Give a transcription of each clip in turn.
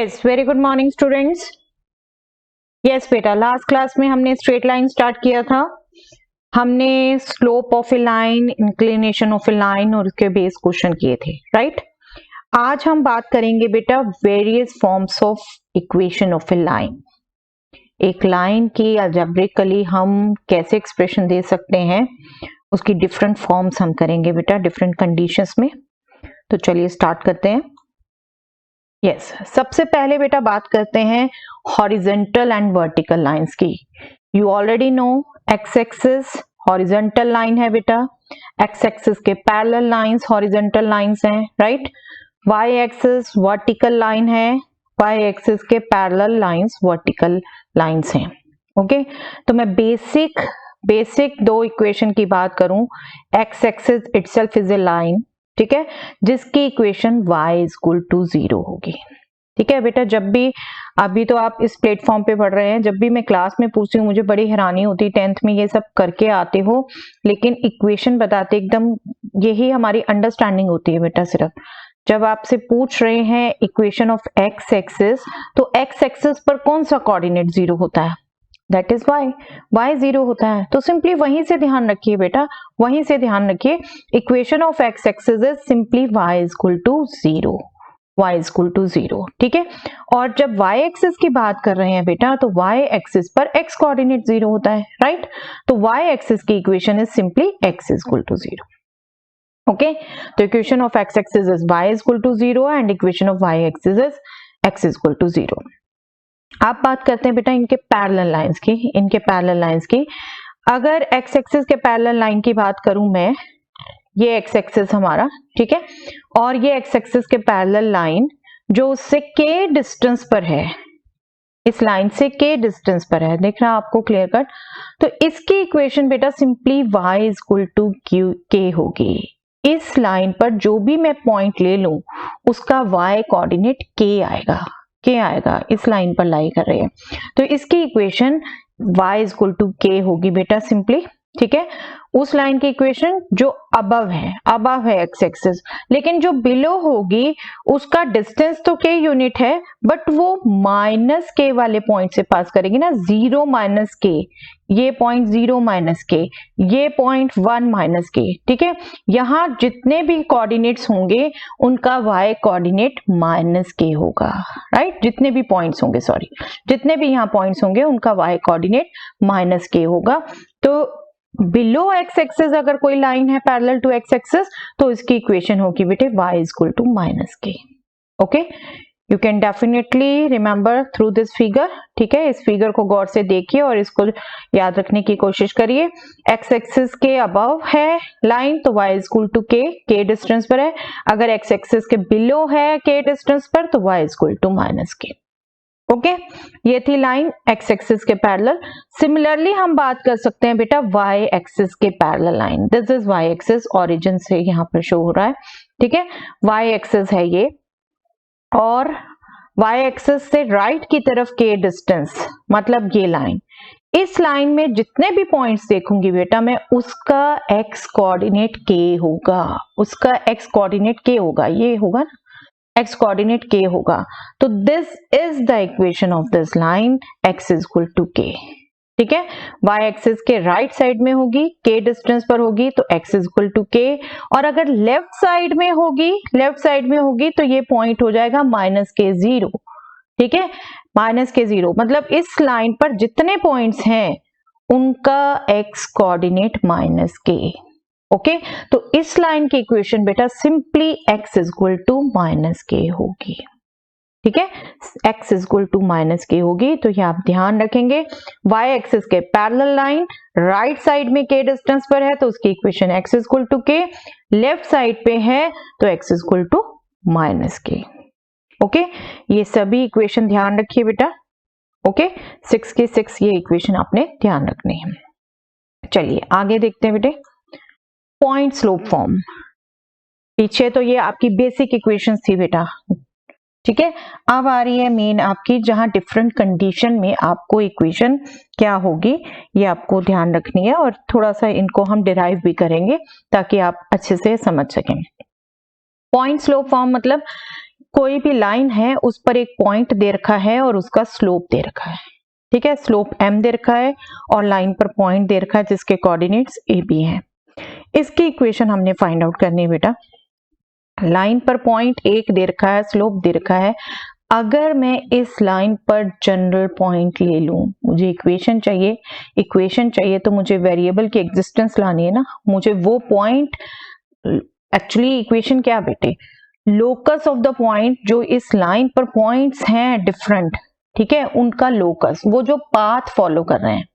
Yes, very good morning students. Yes बेटा, last class में हमने स्ट्रेट लाइन स्टार्ट किया था। हमने slope of a line, inclination of a line और उसके बेस क्वेश्चन किए थे, राइट। आज हम बात करेंगे बेटा various forms of equation of a line. एक लाइन की अलजेब्रिकली हम कैसे एक्सप्रेशन दे सकते हैं, उसकी डिफरेंट फॉर्म्स हम करेंगे बेटा डिफरेंट कंडीशंस में। तो चलिए स्टार्ट करते हैं। यस, सबसे पहले बेटा बात करते हैं हॉरिजॉन्टल एंड वर्टिकल लाइंस की। You already know X axis horizontal line है बेटा, एक्स एक्सिस के पैरेलल लाइंस हॉरिजॉन्टल लाइंस हैं, right. Y axis vertical line है, वाई एक्सिस के पैरेलल लाइंस वर्टिकल लाइंस हैं। ओके, तो मैं बेसिक दो इक्वेशन की बात करूं, X axis itself is a line, ठीक है, जिसकी equation y is equal to 0 होगी। ठीक है बेटा, जब भी अभी तो आप इस प्लेटफॉर्म पे पढ़ रहे हैं, जब भी मैं क्लास में पूछती हूँ मुझे बड़ी हैरानी होती है, 10th में ये सब करके आते हो लेकिन इक्वेशन बताते एकदम, यही हमारी अंडरस्टैंडिंग होती है बेटा। सिर्फ जब आपसे पूछ रहे हैं इक्वेशन ऑफ एक्स एक्सिस, तो एक्स एक्सिस पर कौन सा कोऑर्डिनेट 0 होता है, दैट इज y 0 होता है। तो सिंपली वहीं से ध्यान रखिए बेटा, वहीं से ध्यान रखिए, equation of x axis is simply y is equal to 0, y is equal to 0, ठीक है। और जब y एक्सिस की बात कर रहे हैं बेटा, तो y एक्सिस पर x कोऑर्डिनेट 0 होता है, राइट। तो y एक्सिस की equation is simply x is equal to 0। Okay, तो equation of x axis is y is equal to 0 and equation of y axis is x is equal to 0। आप बात करते हैं बेटा इनके पैरेलल लाइंस की। अगर एक्स एक्सिस के पैरेलल लाइन की बात करूं मैं, ये एक्स एक्सिस हमारा, ठीक है, और ये एक्स एक्सिस के पैरेलल लाइन जो उससे के डिस्टेंस पर है, इस लाइन से के डिस्टेंस पर है, देख रहा है आपको क्लियर कट। तो इसकी इक्वेशन बेटा simply y is equal to K होगी। इस लाइन पर जो भी मैं पॉइंट ले लूं उसका y कोऑर्डिनेट के आएगा, इस लाइन पर लाई कर रहे हैं, तो इसकी equation y is equal to K होगी बेटा सिंपली, ठीक है। उस लाइन की इक्वेशन जो अबव है एक्स एक्सिस, लेकिन जो बिलो होगी उसका डिस्टेंस तो के यूनिट है, बट वो माइनस के वाले पॉइंट से पास करेगी ना, 0 माइनस के, ये पॉइंट 0 माइनस के, ये पॉइंट 1 माइनस के, ठीक है। यहाँ जितने भी कोऑर्डिनेट्स होंगे उनका y कोऑर्डिनेट माइनस के होगा, राइट। जितने भी यहाँ पॉइंट्स होंगे उनका y कोऑर्डिनेट माइनस के होगा। तो बिलो एक्स एक्सिस अगर कोई लाइन है पैरेलल टू एक्स एक्सिस, तो इसकी इक्वेशन होगी बेटे y is equal to minus के। Okay, you can definitely remember through this figure, ठीक है। इस फिगर को गौर से देखिए और इसको याद रखने की कोशिश करिए। एक्स एक्सिस के अबव है लाइन तो y इज इक्वल टू के डिस्टेंस पर है, अगर एक्स एक्सिस के बिलो है के डिस्टेंस पर तो y is equal to minus के। ओके, ये थी लाइन एक्स एक्सिस के पैरेलल। सिमिलरली हम बात कर सकते हैं बेटा y एक्सिस के parallel line, this is y axis, origin से यहाँ पर शो हो रहा है, ठीक है। y एक्सिस है ये, और y एक्सिस से राइट की तरफ के डिस्टेंस, मतलब ये लाइन, इस लाइन में जितने भी पॉइंट्स देखूंगी बेटा मैं, उसका x कोऑर्डिनेट के होगा, ये होगा ना, x कोऑर्डिनेट k होगा। तो this is the equation of this line x is equal to k, ठीक है। y एक्सिस के राइट साइड में होगी, k डिस्टेंस पर होगी तो x is equal to k, और अगर लेफ्ट साइड में होगी तो ये पॉइंट हो जाएगा माइनस के 0, ठीक है, माइनस के 0, मतलब इस लाइन पर जितने पॉइंट्स हैं उनका x coordinate minus k। Okay, तो इस लाइन की इक्वेशन बेटा simply x is equal to minus K होगी, ठीक है, x is equal to minus K होगी। तो ये आप ध्यान रखेंगे, y एक्सिस के पैरेलल लाइन राइट साइड में k डिस्टेंस पर है तो उसकी equation x is equal to k, left side पे है तो x is equal to minus के। ओके, ये सभी इक्वेशन ध्यान रखिए बेटा। ओके, 6 के 6 ये इक्वेशन आपने ध्यान रखनी है। चलिए आगे देखते हैं बेटे, पॉइंट स्लोप फॉर्म। पीछे तो ये आपकी बेसिक इक्वेशंस थी बेटा, ठीक है। अब आ रही है मेन आपकी, जहां डिफरेंट कंडीशन में आपको इक्वेशन क्या होगी ये आपको ध्यान रखनी है, और थोड़ा सा इनको हम डिराइव भी करेंगे ताकि आप अच्छे से समझ सकें। पॉइंट स्लोप फॉर्म मतलब कोई भी लाइन है उस पर एक पॉइंट दे रखा है और उसका स्लोप दे रखा है, ठीक है, स्लोप m दे रखा है और लाइन पर पॉइंट दे रखा है जिसके कोऑर्डिनेट्स a b हैं। इसकी इक्वेशन हमने फाइंड आउट करनी है बेटा। लाइन पर पॉइंट एक दे रखा है, स्लोप दे रखा है। अगर मैं इस लाइन पर जनरल पॉइंट ले लूं, मुझे इक्वेशन चाहिए तो मुझे वेरिएबल की एग्जिस्टेंस लानी है ना। मुझे वो पॉइंट, एक्चुअली इक्वेशन क्या बेटे, लोकस ऑफ द पॉइंट, जो इस लाइन पर पॉइंट्स हैं डिफरेंट, ठीक है, उनका लोकस, वो जो पाथ फॉलो कर रहे हैं,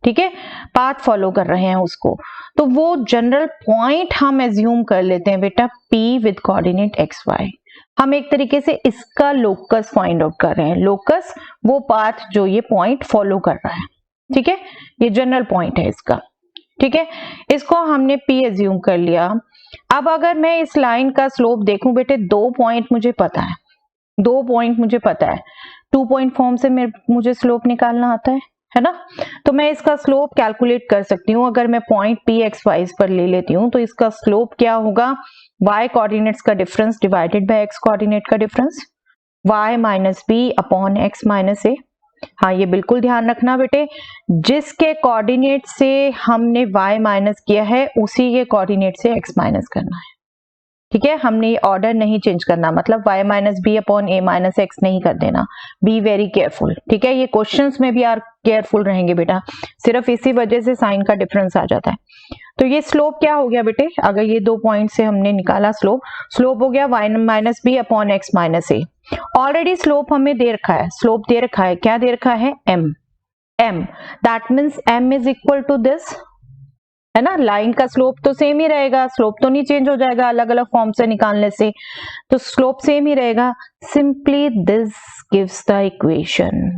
ठीक है, पाथ फॉलो कर रहे हैं उसको, तो वो जनरल पॉइंट हम एज्यूम कर लेते हैं बेटा P with coordinate X Y. हम एक तरीके से इसका लोकस फाइंड आउट कर रहे हैं। लोकस वो पाथ जो ये पॉइंट फॉलो कर रहा है, ठीक है, ये जनरल पॉइंट है इसका, ठीक है, इसको हमने P एज्यूम कर लिया। अब अगर मैं इस लाइन का स्लोप देखूं बेटे, 2 पॉइंट मुझे पता है, 2 पॉइंट फॉर्म से मुझे स्लोप निकालना आता है ना, तो मैं इसका स्लोप कैलकुलेट कर सकती हूँ। अगर मैं पॉइंट P x y पर ले लेती हूँ तो इसका स्लोप क्या होगा, y कोऑर्डिनेट्स का difference divided by x coordinate का difference, y minus b upon x minus a। हाँ, ये बिल्कुल ध्यान रखना बेटे, जिसके कोऑर्डिनेट से हमने y माइनस किया है उसी के कोऑर्डिनेट से x माइनस करना है, ठीक है, हमने ये ऑर्डर नहीं चेंज करना, मतलब y minus B upon a minus X नहीं कर देना। बी वेरी केयरफुल, ठीक है, ये क्वेश्चंस में भी आप केयरफुल रहेंगे बेटा, सिर्फ इसी वजह से साइन का डिफरेंस आ जाता है। तो ये स्लोप क्या हो गया बेटे, अगर ये 2 पॉइंट से हमने निकाला स्लोप हो गया y minus B upon x minus a. Already slope हमें दे रखा है, क्या दे रखा है, m, that means m is equal to this, है ना, लाइन का स्लोप तो सेम ही रहेगा, स्लोप तो नहीं चेंज हो जाएगा अलग अलग फॉर्म से निकालने से, तो स्लोप सेम ही रहेगा। Simply this gives the equation,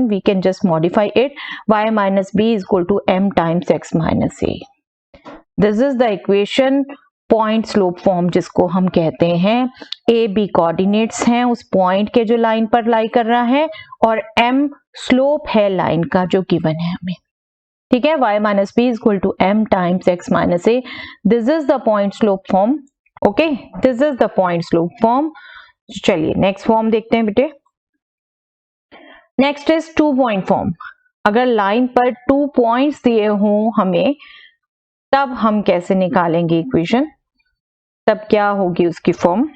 we can just modify it, y minus B is equal to m times x minus A. This is the equation, point slope form जिसको हम कहते हैं। ए बी कोऑर्डिनेट्स हैं उस point के जो line पर लाई कर रहा है, और m स्लोप है लाइन का जो गिवन है हमें, ठीक है, y minus B is equal to m times x minus A. This is the point slope form, okay, this is the point slope form. चलिए नेक्स्ट फॉर्म देखते हैं बेटे। Next is 2 point form. अगर line पर 2 points दिए हों हमें, तब हम कैसे निकालेंगे इक्वेशन, तब क्या होगी उसकी फॉर्म।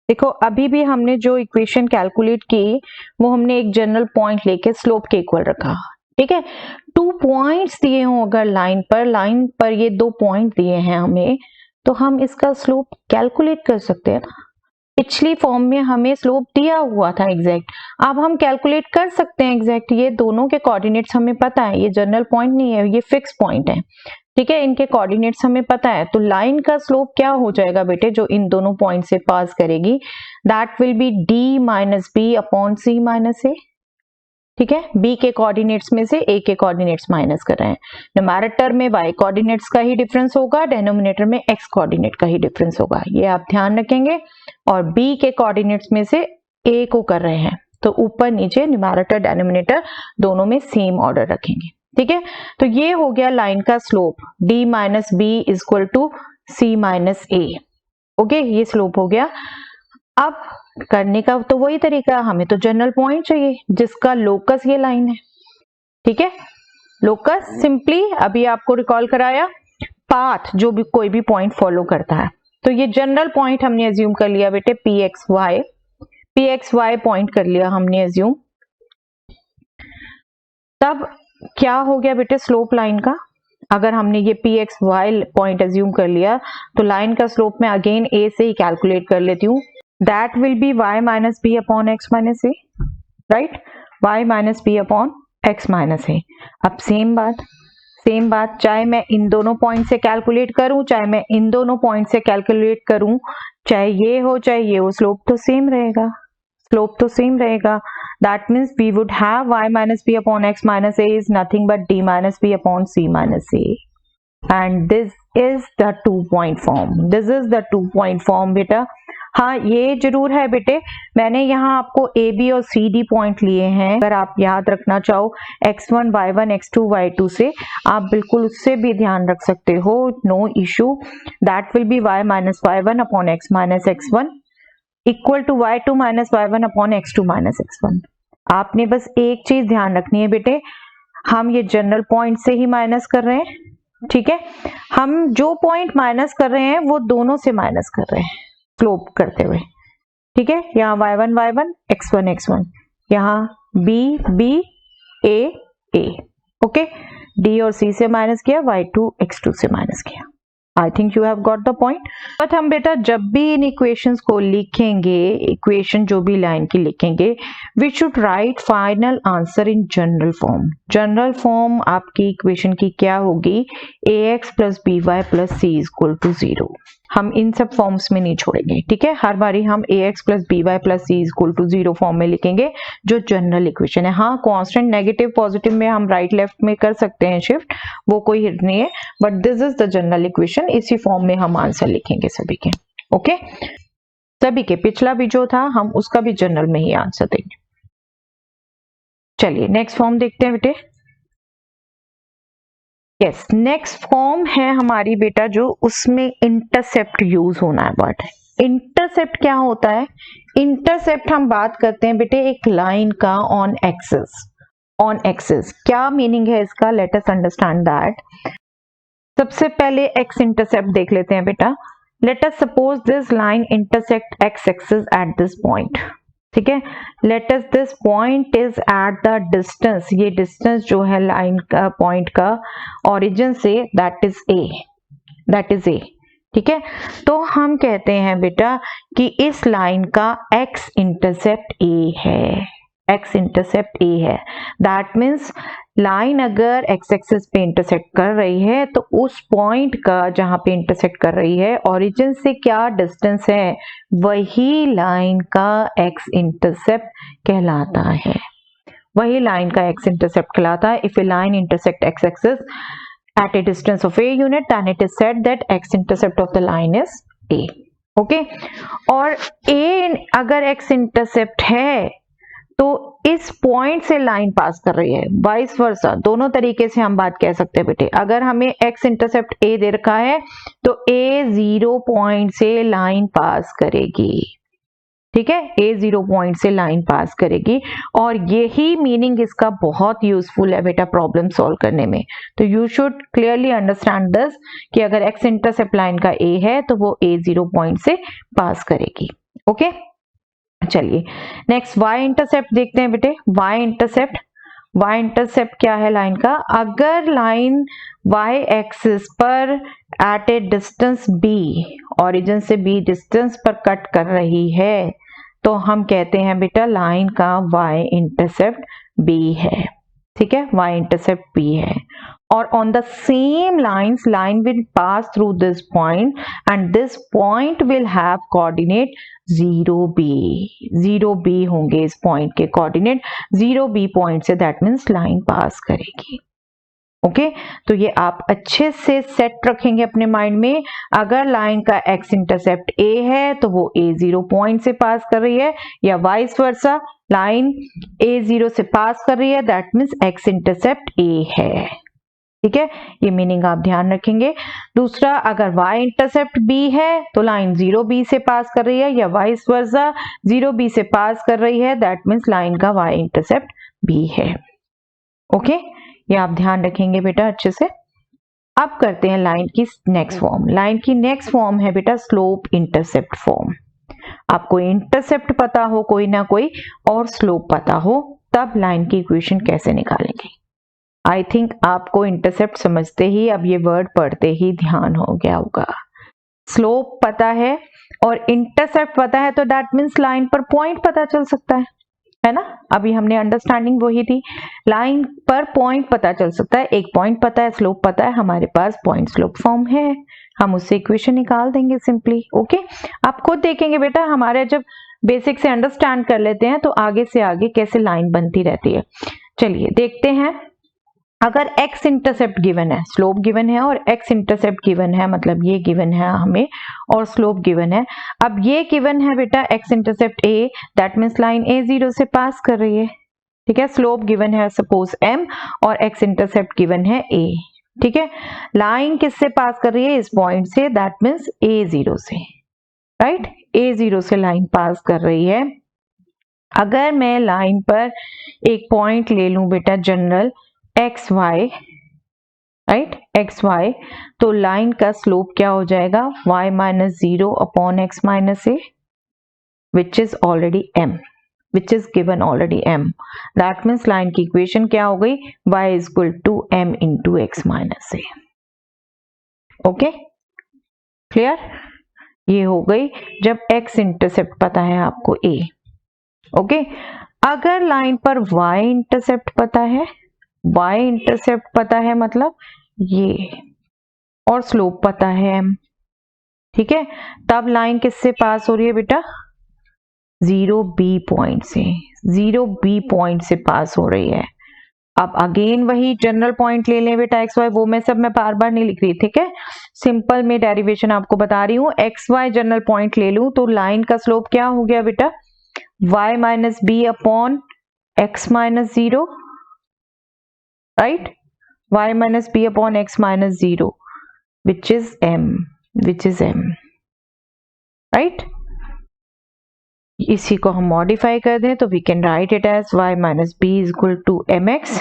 देखो, अभी भी हमने जो इक्वेशन कैलकुलेट की वो हमने एक जनरल पॉइंट लेके स्लोप के इक्वल रखा, ठीक है। 2 पॉइंट्स दिए हों अगर लाइन पर ये 2 पॉइंट दिए हैं हमें, तो हम इसका स्लोप कैलकुलेट कर सकते हैं ना। पिछली फॉर्म में हमें स्लोप दिया हुआ था एग्जैक्ट, अब हम कैलकुलेट कर सकते हैं एग्जैक्ट। ये दोनों के कोऑर्डिनेट्स हमें पता है, ये जनरल पॉइंट नहीं है, ये फिक्स पॉइंट है, ठीक है, इनके कोऑर्डिनेट्स हमें पता है। तो लाइन का स्लोप क्या हो जाएगा बेटे, जो इन दोनों पॉइंट से पास करेगी, that will be d minus B upon c minus a, ठीक है। b के कोऑर्डिनेट्स में से a के कोऑर्डिनेट्स माइनस कर रहे हैं। न्यूमैरेटर में y कोऑर्डिनेट्स का ही डिफरेंस होगा, डिनोमिनेटर में x कोऑर्डिनेट का ही डिफरेंस होगा, ये आप ध्यान रखेंगे। और b के कोऑर्डिनेट्स में से a को कर रहे हैं, तो ऊपर नीचे न्यूमैरेटर डिनोमिनेटर दोनों में सेम ऑर्डर रखेंगे, ठीक है। तो ये हो गया लाइन का slope, d minus B is equal to c minus A, okay, ये स्लोप हो गया। अब करने का तो वही तरीका, हमें तो जनरल पॉइंट चाहिए जिसका लोकस ये लाइन है, ठीक है। लोकस सिंपली अभी आपको रिकॉल कराया, पाथ जो भी कोई भी पॉइंट फॉलो करता है, तो ये जनरल पॉइंट हमने एज्यूम कर लिया बेटे, पी एक्स वाई पॉइंट कर लिया हमने एज्यूम। तब क्या हो गया बेटे स्लोप लाइन का, अगर हमने ये P X Y point assume कर लिया, तो लाइन का स्लोप में अगेन ए से ही कैलकुलेट कर लेती हूँ, that will be y minus b upon x minus a, right, y minus b upon x minus a। अब सेम बात, चाहे मैं इन दोनों पॉइंट से कैलकुलेट करूं, चाहे मैं इन दोनों पॉइंट से कैलकुलेट करूं, चाहे ये हो चाहे ये हो, स्लोप तो सेम रहेगा। That means we would have y minus b upon x minus a is nothing but d minus b upon c minus a, and this is the 2 point form बेटा। हाँ, ये जरूर है बेटे, मैंने यहाँ आपको ए बी और सी डी पॉइंट लिए हैं। अगर आप याद रखना चाहो x1 y1 x2 y2 से, आप बिल्कुल उससे भी ध्यान रख सकते हो, no issue. That will be y minus y1 upon x minus x1, equal to y2 minus y1 upon x2 minus x1। आपने बस एक चीज ध्यान रखनी है बेटे, हम ये जनरल पॉइंट से ही माइनस कर रहे हैं, ठीक है। हम जो पॉइंट माइनस कर रहे हैं वो दोनों से माइनस कर रहे हैं स्लोप करते हुए, ठीक है। यहाँ y1 y1 x1 x1, यहाँ b b a a, okay. d और c से माइनस किया, y2 x2 से माइनस किया। I think you have got the point. But हम बेटा जब भी इन इक्वेशंस को लिखेंगे, इक्वेशन जो भी लाइन की लिखेंगे, we should write final answer in general form. General form आपकी इक्वेशन की क्या होगी, ax plus B Y plus C equal to 0। हम इन सब फॉर्म्स में नहीं छोड़ेंगे, ठीक है। हर बारी हम ax plus B Y plus C equal to 0 form में लिखेंगे जो जनरल इक्वेशन है। हाँ, कांस्टेंट नेगेटिव पॉजिटिव में हम राइट लेफ्ट में कर सकते हैं शिफ्ट, वो कोई हिट नहीं है, but this is the general equation. इसी फॉर्म में हम आंसर लिखेंगे सभी के, ओके। सभी के पिछला भी जो था हम उसका भी जनरल में ही आंसर देंगे। चलिए नेक्स्ट फॉर्म देखते हैं बेटे। यस, नेक्स्ट फॉर्म है हमारी बेटा जो उसमें इंटरसेप्ट यूज होना है। बट इंटरसेप्ट क्या होता है, इंटरसेप्ट हम बात करते हैं बेटे एक लाइन का ऑन एक्सिस। ऑन एक्सिस क्या मीनिंग है इसका, लेट अस अंडरस्टैंड दैट। सबसे पहले एक्स इंटरसेप्ट देख लेते हैं बेटा। Let us suppose this line intersect x axis at this point, ठीक है। Let us this point is at the distance, ये डिस्टेंस जो है लाइन का पॉइंट का ओरिजिन से, that is a, that is a, ठीक है। तो हम कहते हैं बेटा कि इस लाइन का एक्स इंटरसेप्ट ए है, एक्स इंटरसेप्ट ए है। दैट मीन्स लाइन अगर एक्स एक्सिस पे इंटरसेक्ट कर रही है तो उस पॉइंट का जहां पे इंटरसेक्ट कर रही है ओरिजिन से क्या डिस्टेंस है, वही लाइन का एक्स इंटरसेप्ट कहलाता है, वही लाइन का एक्स इंटरसेप्ट कहलाता है। If A line intersect x axis at a distance of a unit, then it is said that x intercept of the line is a, okay। और a अगर x intercept है तो इस point से line पास कर रही है, वाइस वर्सा, दोनों तरीके से हम बात कह सकते हैं बेटे। अगर हमें x इंटरसेप्ट a दे रखा है तो a 0 पॉइंट से लाइन पास करेगी, ठीक है। a 0 पॉइंट से लाइन पास करेगी, और यही मीनिंग इसका बहुत यूजफुल है बेटा प्रॉब्लम सॉल्व करने में। तो you should clearly understand this कि अगर x इंटरसेप्ट लाइन का a है तो वो a 0 पॉइंट से पास करेगी, ओके। चलिए नेक्स्ट y इंटरसेप्ट देखते हैं बेटे। y इंटरसेप्ट क्या है लाइन का, अगर लाइन y एक्सिस पर at a distance b, origin से b डिस्टेंस पर कट कर रही है तो हम कहते हैं बेटा लाइन का y इंटरसेप्ट b है, ठीक है। y इंटरसेप्ट b है, और on the same lines line will pass through this point and this point will have coordinate 0b, 0b होंगे इस पॉइंट के कोऑर्डिनेट 0b पॉइंट से, दैट मीन्स लाइन पास करेगी, ओके। तो ये आप अच्छे से सेट रखेंगे अपने माइंड में। अगर लाइन का x इंटरसेप्ट a है तो वो a 0 पॉइंट से पास कर रही है, या वाइस वर्सा लाइन a 0 से पास कर रही है, दैट मीन्स x इंटरसेप्ट a है, ठीक है। ये मीनिंग आप ध्यान रखेंगे। दूसरा, अगर y इंटरसेप्ट b है तो लाइन 0b से पास कर रही है, या वाइस वर्सा 0b से पास कर रही है, दैट मीन्स लाइन का y इंटरसेप्ट b है, ओके। ये आप ध्यान रखेंगे बेटा अच्छे से। अब करते हैं लाइन की नेक्स्ट फॉर्म। लाइन की नेक्स्ट फॉर्म है बेटा स्लोप इंटरसेप्ट फॉर्म। आपको इंटरसेप्ट पता हो कोई ना कोई और स्लोप पता हो, तब लाइन की इक्वेशन कैसे निकालेंगे। आई थिंक आपको इंटरसेप्ट समझते ही, अब ये वर्ड पढ़ते ही ध्यान हो गया होगा। स्लोप पता है और इंटरसेप्ट पता है तो दैट मीन्स लाइन पर पॉइंट पता चल सकता है ना। अभी हमने अंडरस्टैंडिंग वही थी, लाइन पर पॉइंट पता चल सकता है। एक पॉइंट पता है, स्लोप पता है, हमारे पास पॉइंट स्लोप फॉर्म है, हम उससे इक्वेशन निकाल देंगे सिंपली, ओके। आप खुद देखेंगे बेटा, हमारे जब बेसिक से अंडरस्टैंड कर लेते हैं तो आगे से आगे कैसे लाइन बनती रहती है। चलिए देखते हैं। अगर x इंटरसेप्ट गिवन है, स्लोप गिवन है और x इंटरसेप्ट गिवन है, मतलब ये गिवन है हमें और स्लोप गिवन है। अब ये गिवन है बेटा x intercept a, that means line a 0 से पास कर रही है, ठीक है। स्लोप गिवन है सपोज m और x इंटरसेप्ट गिवन है a, ठीक है। लाइन किससे पास कर रही है, इस पॉइंट से, दैट मीन्स a 0 से, राइट। A0 से लाइन पास कर रही है। अगर मैं लाइन पर एक पॉइंट ले लूं बेटा जनरल XY, राइट, XY, तो लाइन का स्लोप क्या हो जाएगा y minus 0 upon x minus a, which is already m, which is given already m. That means line की इक्वेशन क्या हो गई, y is equal to m into x minus a. Okay, clear? ये हो गई जब x इंटरसेप्ट पता है आपको a. ओके, अगर लाइन पर y इंटरसेप्ट पता है, y इंटरसेप्ट पता है मतलब ये, और स्लोप पता है m, ठीक है, तब लाइन किससे पास हो रही है बेटा, 0b पॉइंट से, 0b पॉइंट से पास हो रही है। अब अगेन वही जनरल पॉइंट ले लें बेटा XY, वो मैं बार बार नहीं लिख रही, ठीक है, सिंपल में डेरिवेशन आपको बता रही हूँ। XY जनरल पॉइंट ले लूं तो लाइन का स्लोप क्या हो गया बेटा, y minus B upon x minus 0, right, y minus B upon x minus 0, which is m, right. इसी को हम मॉडिफाई कर दें तो we can write it as y minus B is equal to mx,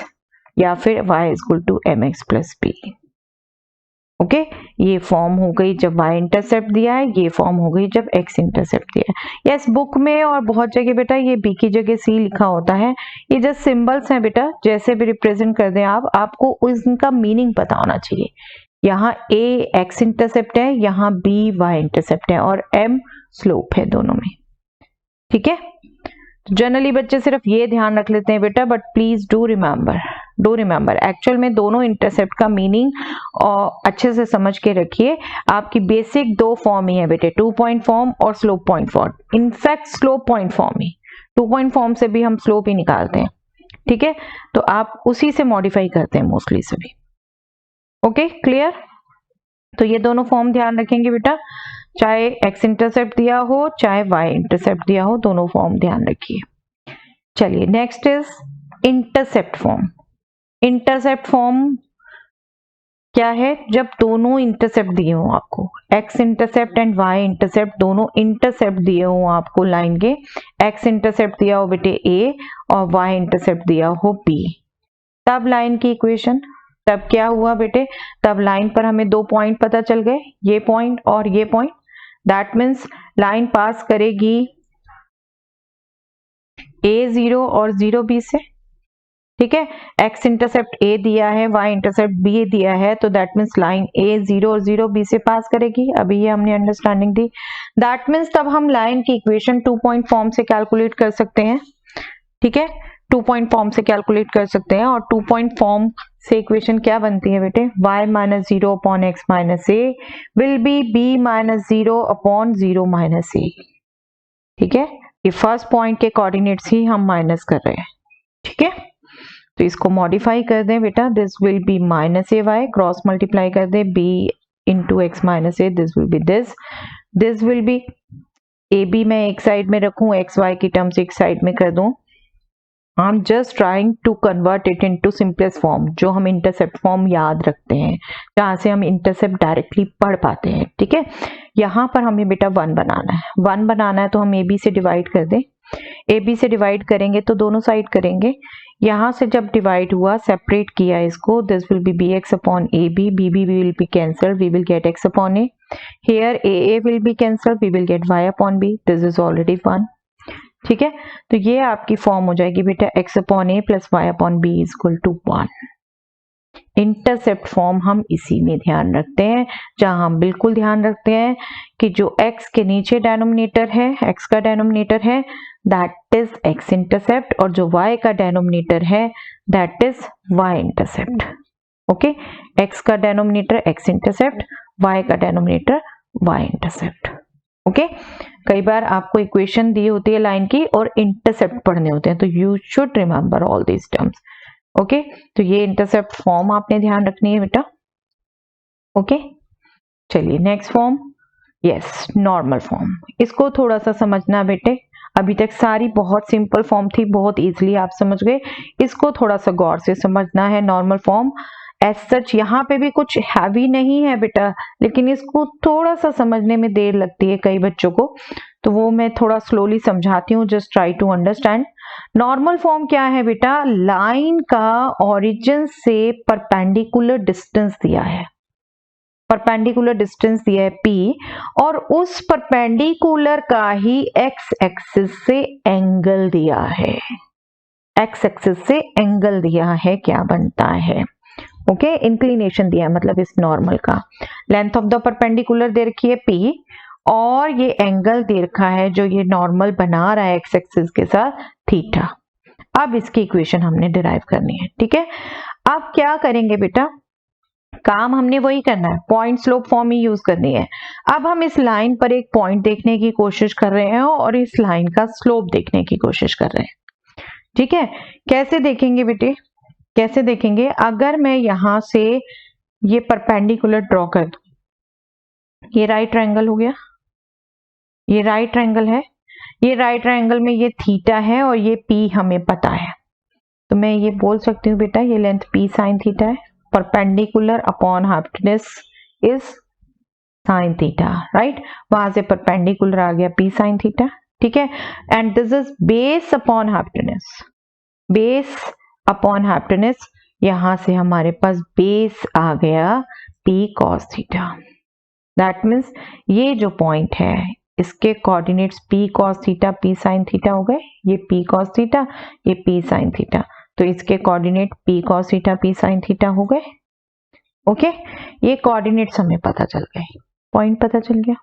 या फिर y is equal to mx plus b। Okay, ये form हो गई जब y इंटरसेप्ट दिया है, ये फॉर्म हो गई जब x इंटरसेप्ट दिया है। यस, बुक में और बहुत जगह बेटा ये b की जगह c लिखा होता है, ये जस्ट सिंबल्स हैं बेटा, जैसे भी रिप्रेजेंट कर दें आप, आपको उनका मीनिंग पता होना चाहिए। यहाँ a x इंटरसेप्ट है, यहाँ b y इंटरसेप्ट है, और m स्लोप है दोनों में, ठीक है। जनरली बच्चे सिर्फ ये ध्यान रख लेते हैं बेटा, but please do remember actual में दोनों इंटरसेप्ट का मीनिंग और अच्छे से समझ के रखिए। आपकी बेसिक दो फॉर्म ही है बेटे, 2 पॉइंट फॉर्म और slope point form. In fact slope point form ही, 2 पॉइंट फॉर्म से भी हम स्लोप ही निकालते हैं, ठीक है, तो आप उसी से मॉडिफाई करते हैं मोस्टली सभी। Okay, clear? तो ये दोनों फॉर्म ध्यान रखेंगे बेटा, चाहे x इंटरसेप्ट दिया हो चाहे y इंटरसेप्ट दिया हो, दोनों फॉर्म ध्यान रखिए। चलिए next is intercept form. Intercept form क्या है, जब दोनों इंटरसेप्ट दिए हो आपको, x intercept and y intercept दोनों इंटरसेप्ट दिए हो आपको लाइन के, x इंटरसेप्ट दिया हो बेटे a और y इंटरसेप्ट दिया हो b, तब लाइन की इक्वेशन, तब क्या हुआ बेटे, तब लाइन पर हमें 2 पॉइंट पता चल गए, ये पॉइंट और ये पॉइंट। दैट मीन्स लाइन पास करेगी A0 और 0B से, ठीक है, x इंटरसेप्ट A दिया है, y इंटरसेप्ट B दिया है, तो दैट मीन्स लाइन A0 और 0B से पास करेगी। अभी ये हमने अंडरस्टैंडिंग दी। दैट मीन्स तब हम लाइन की इक्वेशन 2 पॉइंट फॉर्म से कैलकुलेट कर सकते हैं, ठीक है, 2 पॉइंट फॉर्म से कैलकुलेट कर सकते हैं। और 2 पॉइंट फॉर्म से इक्वेशन क्या बनती है बेटे, y minus 0 upon x minus a will be b minus 0 upon 0 minus a, ठीक है, ये फर्स्ट पॉइंट के कोऑर्डिनेट्स ही हम माइनस कर रहे हैं, ठीक है। तो इसको मॉडिफाई कर दें बेटा, this will be minus A Y, cross multiply कर दें b into X minus A, this will be this will be A B मैं एक साइड में रखूं, एक्स वाई की टर्म्स एक साइड में कर दूं। I am just trying to convert it into simplest form, जो हम इंटरसेप्ट फॉर्म याद रखते हैं, जहां से हम इंटरसेप्ट डायरेक्टली पढ़ पाते हैं, ठीक है। यहाँ पर हमें बेटा 1 बनाना है, 1 बनाना है तो हम ए बी से डिवाइड कर दें। ए बी से डिवाइड करेंगे तो दोनों साइड करेंगे, यहाँ से जब डिवाइड हुआ, सेपरेट किया इसको, this will be B X upon A B, B B will be cancel, we will get X upon A, here A will be cancel, we will get Y upon B, this is already 1, ठीक है। तो ये आपकी form हो जाएगी बेटा x upon A plus Y upon B is equal to 1। Intercept form हम इसी में ध्यान रखते हैं, जहां हम बिल्कुल ध्यान रखते हैं कि जो x के नीचे डेनोमिनेटर है, x का डेनोमिनेटर है, दैट इज x इंटरसेप्ट, और जो y का डेनोमिनेटर है that is y intercept. Okay, x का डेनोमिनेटर x इंटरसेप्ट, y का डेनोमिनेटर y इंटरसेप्ट। ओके, कई बार आपको इक्वेशन दी होती है लाइन की और इंटरसेप्ट पढ़ने होते हैं, तो you should remember all these terms. Okay, तो ये इंटरसेप्ट फॉर्म आपने ध्यान रखनी है बेटा। ओके, चलिए next form, yes, normal form. इसको थोड़ा सा समझना बेटे, अभी तक सारी बहुत सिंपल फॉर्म थी, बहुत इजीली आप समझ गए, इसको थोड़ा सा गौर से समझना है। नॉर्मल फॉर्म एज सच यहाँ पे भी कुछ हैवी नहीं है बेटा, लेकिन इसको थोड़ा सा समझने में देर लगती है कई बच्चों को, तो वो मैं थोड़ा स्लोली समझाती हूँ, just try to understand. Normal form क्या है बेटा, लाइन का ओरिजिन से परपेंडिकुलर डिस्टेंस दिया है, परपेंडिकुलर डिस्टेंस दिया है p, और उस परपेंडिकुलर का ही x एक्सिस से एंगल दिया है, x एक्सिस से एंगल दिया है, क्या बनता है, ओके, इंक्लिनेशन दिया है, मतलब इस नॉर्मल का लेंथ ऑफ द परपेंडिकुलर दे रखी है p, और ये एंगल दे रखा है जो ये नॉर्मल बना रहा है x एक्सिस के साथ, थीटा। अब इसकी इक्वेशन हमने डिराइव करनी है, ठीक है। अब क्या करेंगे बेटा, काम हमने वही करना है, पॉइंट स्लोप फॉर्म ही यूज करनी है। अब हम इस लाइन पर एक पॉइंट देखने की कोशिश कर रहे हैं और इस लाइन का स्लोप देखने की कोशिश कर रहे हैं, ठीक है। कैसे देखेंगे बेटे, कैसे देखेंगे, अगर मैं यहां से ये परपेंडिकुलर ड्रॉ कर दूं, ये राइट ट्रायंगल हो गया, ये राइट ट्रायंगल है, ये राइट ट्रायंगल में ये थीटा है और ये p हमें पता है, तो मैं ये बोल सकती हूँ बेटा ये लेंथ p साइन थीटा है, perpendicular upon hypotenuse is sine theta, right, वहां से परपेंडिकुलर आ गया p साइन थीटा, ठीक है। And this is base upon hypotenuse, base upon hypotenuse, यहां से हमारे पास बेस आ गया p cos theta. That means ये जो पॉइंट है इसके coordinates p cos theta p sin theta हो गए, ये p cos थीटा, ये p sin थीटा, तो इसके coordinate p cos theta p sin theta हो गए, ओके। ये कोऑर्डिनेट्स हमें पता चल गए, पॉइंट पता चल गया,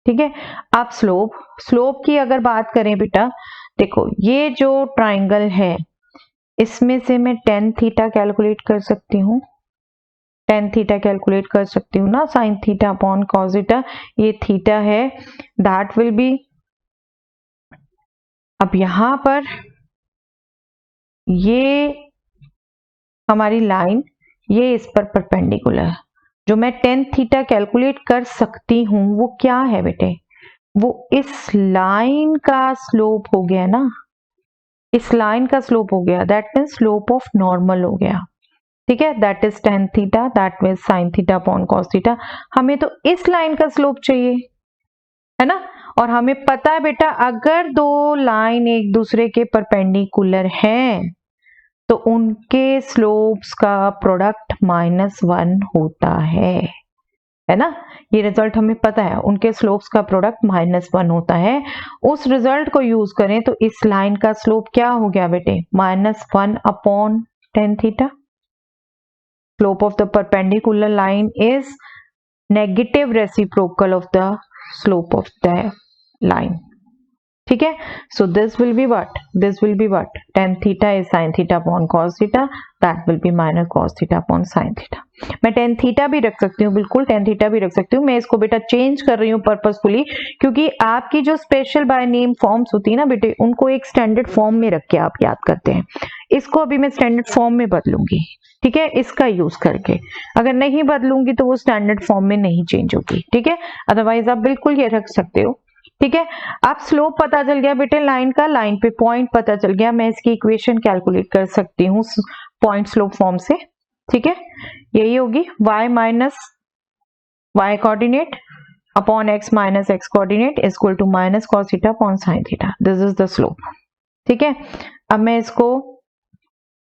ठीक है। अब स्लोप, स्लोप की अगर बात करें बेटा, देखो ये जो ट्राइंगल है इसमें से मैं tan थीटा कैलकुलेट कर सकती हूँ, tan थीटा कैलकुलेट कर सकती हूँ ना, sin theta upon cos theta, ये थीटा है, दैट विल बी, अब यहां पर ये हमारी लाइन, ये इस पर परपेंडिकुलर, जो मैं tan थीटा कैलकुलेट कर सकती हूँ वो क्या है बेटे, वो इस लाइन का स्लोप हो गया ना, इस लाइन का स्लोप हो गया, that means slope of normal हो गया, ठीक है, that is tan theta, that means sin theta upon cos theta. हमें तो इस लाइन का स्लोप चाहिए, है ना, और हमें पता है बेटा अगर दो लाइन एक दूसरे के परपेंडिकुलर हैं तो उनके स्लोप्स का प्रोडक्ट -1 होता है ना, ये रिजल्ट हमें पता है, उनके स्लोप्स का प्रोडक्ट -1 होता है। उस रिजल्ट को यूज करें तो इस लाइन का स्लोप क्या हो गया बेटे, -1 upon tan theta. Slope of the perpendicular line is negative reciprocal of the slope of the line, ठीक है। So this will be what, this will be what, tan theta is sin theta upon cos theta, that will be minus cos theta upon sin theta। मैं tan theta भी रख सकती हूँ, बिल्कुल tan theta भी रख सकती हूँ, मैं इसको बेटा चेंज कर रही हूँ पर्पसफुली, क्योंकि आपकी जो स्पेशल बाय नेम फॉर्म्स होती है ना बेटे, उनको एक स्टैंडर्ड फॉर्म में रख के आप याद करते हैं, इसको अभी मैं स्टैंडर्ड फॉर्म में बदलूंगी, ठीक है, इसका यूज करके, अगर नहीं बदलूंगी तो वो स्टैंडर्ड फॉर्म में नहीं चेंज होगी, ठीक है, अदरवाइज आप बिल्कुल ये रख सकते हो, ठीक है। अब स्लोप पता चल गया बेटे लाइन का, लाइन पे पॉइंट पता चल गया, मैं इसकी इक्वेशन कैलकुलेट कर सकती हूँ पॉइंट स्लोप फॉर्म से, ठीक है, यही होगी y minus y coordinate upon x minus x coordinate is equal to minus cos theta upon sin theta, this is the slope, ठीक है। अब मैं इसको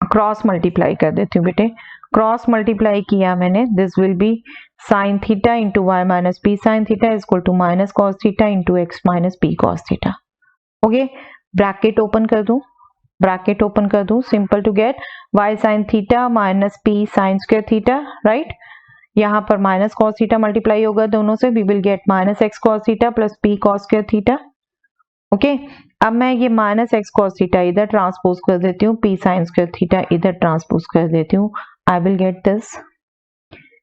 क्रॉस मल्टीप्लाई कर देती हूँ बेटे, क्रॉस मल्टीप्लाई किया मैंने, this will be sin theta into Y minus P sine theta is equal to minus cos theta into x minus P cos theta, okay. Bracket open कर दूं, ब्रैकेट ओपन कर दूं, simple to get y sin theta minus p sin square theta, right, यहाँ पर minus cos theta multiply होगा दोनों से, we will get minus x cos theta plus p cos square theta, okay. अब मैं ये माइनस x cos थीटा इधर transpose कर देती हूँ, p sin स्क्वायर थीटा इधर ट्रांसपोज कर देती हूँ, I will get this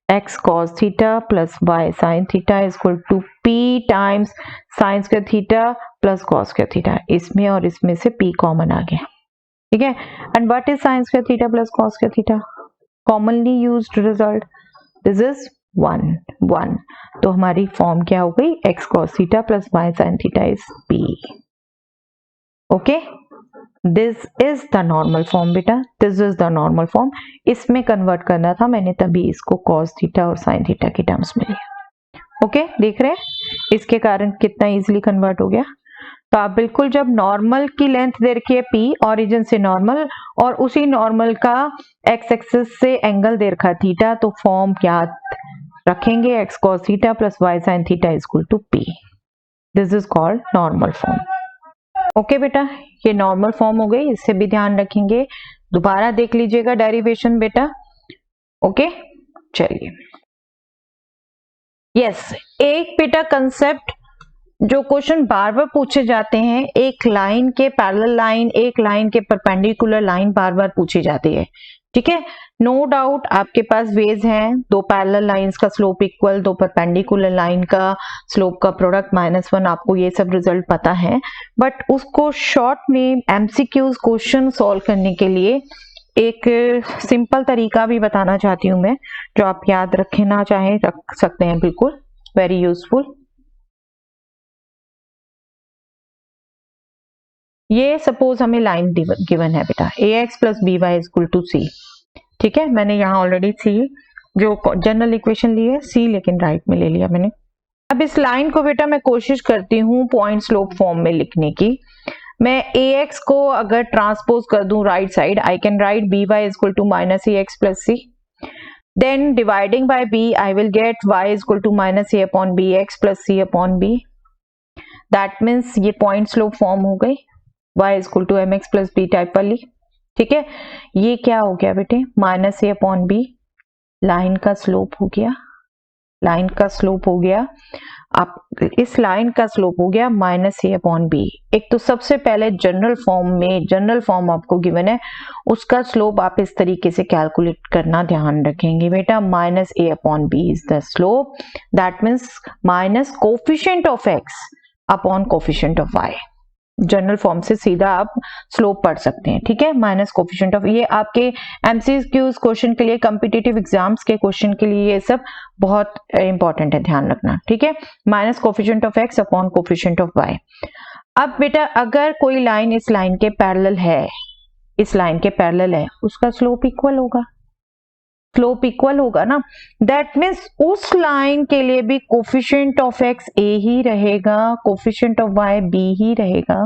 x cos theta plus y sin theta is equal to p times sin square theta plus cos square theta, इसमें और इसमें से p कॉमन आ गया, ठीक है। And what is sin square theta plus cos square theta, commonly used result, this is 1, तो हमारी फॉर्म क्या हो गई, x cos theta plus y sin theta is p, okay. This is the normal form बेटा, this is the normal form, इसमें convert करना था मैंने, तभी इसको cos थीटा और sin थीटा के टर्म्स में लिया, ओके। देख रहे हैं इसके कारण कितना इजीली कन्वर्ट हो गया, तो आप बिल्कुल जब नॉर्मल की लेंथ दे रखी है p, ओरिजिन से नॉर्मल, और उसी नॉर्मल का x एक्सिस से एंगल दे रखा है थीटा, तो फॉर्म क्या रखेंगे, x cos theta plus y sin theta equal to p. This is called normal form. Okay बेटा, ये नॉर्मल फॉर्म हो गई, इससे भी ध्यान रखेंगे. दोबारा देख लीजिएगा डेरिवेशन बेटा. ओके चलिए. यस, एक बेटा कंसेप्ट जो क्वेश्चन बार बार पूछे जाते हैं, एक लाइन के पैरेलल लाइन, एक लाइन के परपेंडिकुलर लाइन बार बार पूछी जाती है. ठीक है, नो डाउट आपके पास वेज हैं, दो पैरेलल लाइंस का स्लोप इक्वल, दो परपेंडिकुलर लाइन का स्लोप का प्रोडक्ट -1, आपको ये सब रिजल्ट पता है. बट उसको शॉर्ट में एमसीक्यूज क्वेश्चन सॉल्व करने के लिए एक सिंपल तरीका भी बताना चाहती हूँ मैं, जो आप याद रखना चाहें रख सकते हैं. बिल्कुल वेरी यूजफुल. ये सपोज हमें लाइन गिवन है बेटा, ax plus B y equal to c. ठीक है, मैंने यहाँ ऑलरेडी सी जो जनरल इक्वेशन ली है सी, लेकिन राइट में ले लिया मैंने. अब इस लाइन को बेटा मैं कोशिश करती हूँ पॉइंट स्लोप फॉर्म में लिखने की. मैं ax को अगर ट्रांसपोज कर दूं right side, I can write b y equal to minus ax plus c. Then dividing by b I will get y equal to minus a upon bx plus c upon b. That means ये point slope form हो गई, y equal to mx plus b type वाली. ठीक है, ये क्या हो गया बेटे, minus a upon b, line का स्लोप हो गया, लाइन का स्लोप हो गया. आप इस लाइन का स्लोप हो गया माइनस a अपॉन b. एक तो सबसे पहले जनरल फॉर्म में, जनरल फॉर्म आपको गिवन है, उसका स्लोप आप इस तरीके से कैलकुलेट करना ध्यान रखेंगे बेटा. Minus a upon b is the slope, that means minus coefficient of x upon coefficient of y. General form से सीधा आप स्लोप पढ़ सकते हैं. ठीक है, माइनस कोफिशिएंट ऑफ, ये आपके एमसीक्यूज क्वेश्चन के लिए, कॉम्पिटिटिव एग्जाम्स के क्वेश्चन के लिए ये सब बहुत इंपॉर्टेंट है, ध्यान रखना. ठीक है, minus coefficient of x upon coefficient of y. अब बेटा अगर कोई लाइन इस लाइन के पैरेलल है, इस लाइन के पैरेलल है, उसका स्लोप इक्वल होगा, स्लोप इक्वल होगा ना. दैट मीन्स उस लाइन के लिए भी कोफिशिएंट ऑफ x a ही रहेगा, कोफिशिएंट ऑफ y b ही रहेगा,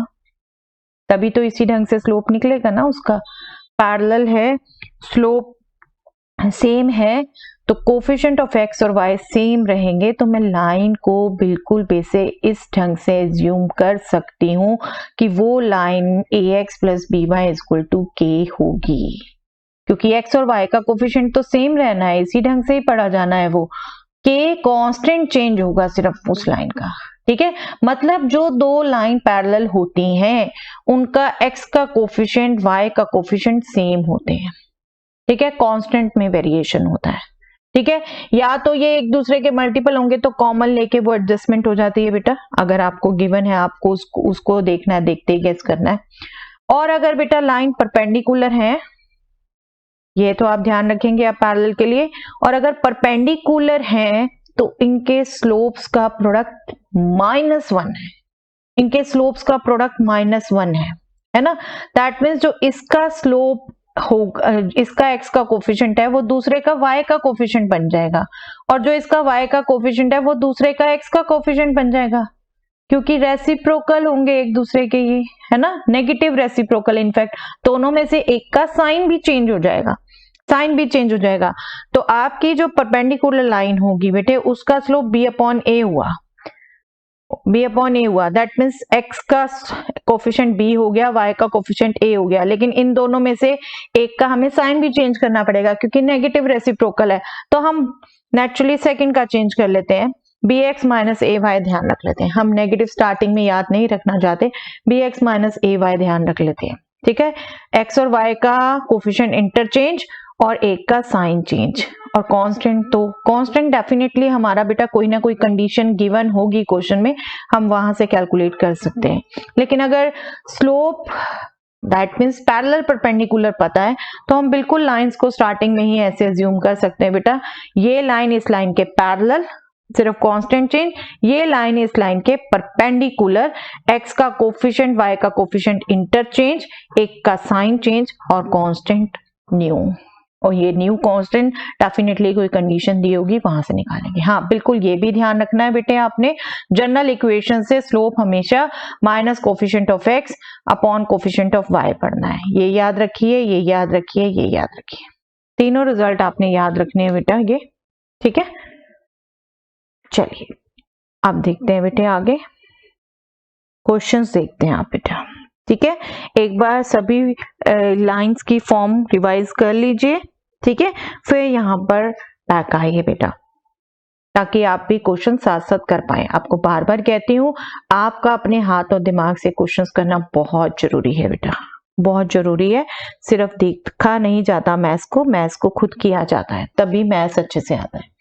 तभी तो इसी ढंग से स्लोप निकलेगा ना. उसका पैरेलल है, स्लोप सेम है, तो कोफिशिएंट ऑफ x और y सेम रहेंगे, तो मैं लाइन को बिल्कुल वैसे इस ढंग से एज्यूम कर सकती हूँ कि वो line ax plus B y equal to k होगी, क्योंकि x और y का कोफिशिएंट तो सेम रहना है, इसी ढंग से ही पढ़ा जाना है. वो k कांस्टेंट चेंज होगा सिर्फ उस लाइन का. ठीक है, मतलब जो दो लाइन पैरेलल होती हैं उनका x का कोफिशिएंट y का कोफिशिएंट सेम होते हैं. ठीक है, कांस्टेंट में वेरिएशन होता है. ठीक है, या तो ये एक दूसरे के मल्टीपल होंगे तो कॉमन लेके वो एडजस्टमेंट हो जाती है बेटा. अगर आपको गिवन है, आपको उसको देखना है, देखते ही गेस करना है. और अगर बेटा लाइन परपेंडिकुलर है, ये तो आप ध्यान रखेंगे आप पैरेलल के लिए, और अगर परपेंडिकुलर हैं तो इनके स्लोप्स का प्रोडक्ट -1 है, इनके स्लोप्स का प्रोडक्ट -1 है ना. दैट मीन्स जो इसका स्लोप होगा, इसका x का कोफिशिएंट है, वो दूसरे का y का कोफिशिएंट बन जाएगा, और जो इसका y का कोफिशिएंट है वो दूसरे का x का कोफिशिएंट बन जाएगा, क्योंकि रेसिप्रोकल होंगे एक दूसरे के, ये है ना, नेगेटिव रेसिप्रोकल. इनफैक्ट दोनों में से एक का साइन भी चेंज हो जाएगा, साइन भी चेंज हो जाएगा. तो आपकी जो परपेंडिकुलर लाइन होगी बेटे, उसका स्लोप b अपॉन a हुआ, b अपॉन a हुआ. दैट मीन्स x का कोफिशिएंट b हो गया, y का कोफिशिएंट a हो गया, लेकिन इन दोनों में से एक का हमें साइन भी चेंज करना पड़ेगा, क्योंकि नेगेटिव रेसिप्रोकल है. तो हम नेचुरली सेकंड का चेंज कर लेते हैं, bx माइनस ए वाई ध्यान रख लेते हैं. हम नेगेटिव स्टार्टिंग में याद नहीं रखना चाहते, bx माइनस ए वाई ध्यान रख लेते हैं. ठीक है, x और y का कोफिशिएंट इंटरचेंज और एक का साइन चेंज, और कांस्टेंट, तो कांस्टेंट डेफिनेटली हमारा बेटा कोई ना कोई कंडीशन गिवन होगी क्वेश्चन में, हम वहां से कैलकुलेट कर सकते हैं. लेकिन अगर slope that means parallel perpendicular पता है, तो हम बिल्कुल लाइंस को स्टार्टिंग में ही ऐसे अज्यूम कर सकते हैं बेटा, ये लाइन इस लाइन के पैरेलल, सिर्फ कांस्टेंट चेंज, ये लाइन इस लाइन के परपेंडिकुलर, x का कोफिशिएंट y का कोफिशिएंट इंटरचेंज, एक का साइन चेंज और कांस्टेंट न्यू. और ये न्यू कांस्टेंट डेफिनेटली कोई कंडीशन दी होगी वहां से निकालेंगे। हाँ बिल्कुल, ये भी ध्यान रखना है बेटे आपने, जनरल इक्वेशन से स्लोप हमेशा minus coefficient of x upon coefficient of y पढ़ना है। ये याद रखिए, ये याद रखिए, ये याद रखिए, तीनों रिजल्ट आपने याद रखने हैं बेटा ये, ठीक है। चलिए अब देखते हैं बेटे आगे क्वेश्चंस देखते हैं आप बेटा, ठीक है। एक बार सभी लाइंस की फॉर्म रिवाइज कर लीजिए, ठीक है, फिर यहाँ पर बैक आइए बेटा, ताकि आप भी क्वेश्चन साथ साथ कर पाए। आपको बार बार कहती हूँ, आपका अपने हाथ और दिमाग से क्वेश्चंस करना बहुत जरूरी है बेटा, बहुत जरूरी है। सिर्फ देखा नहीं जाता मैथ्स को खुद किया जाता है, तभी मैथ्स अच्छे से आता है।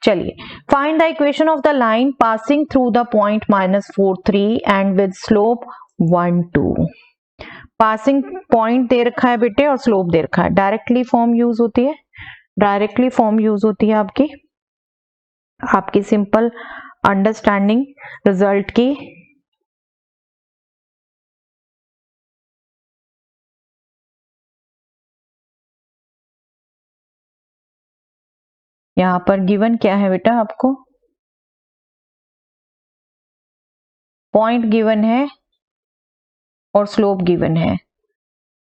चलिए, find the equation of the line passing through the point -4 3 and with slope 1 2। Passing point दे रखा है बेटे और स्लोप दे रखा है, डायरेक्टली फॉर्म यूज होती है, डायरेक्टली फॉर्म यूज होती है आपकी सिंपल अंडरस्टैंडिंग रिजल्ट की। यहां पर गिवन क्या है बेटा, आपको पॉइंट गिवन है और स्लोप गिवन है,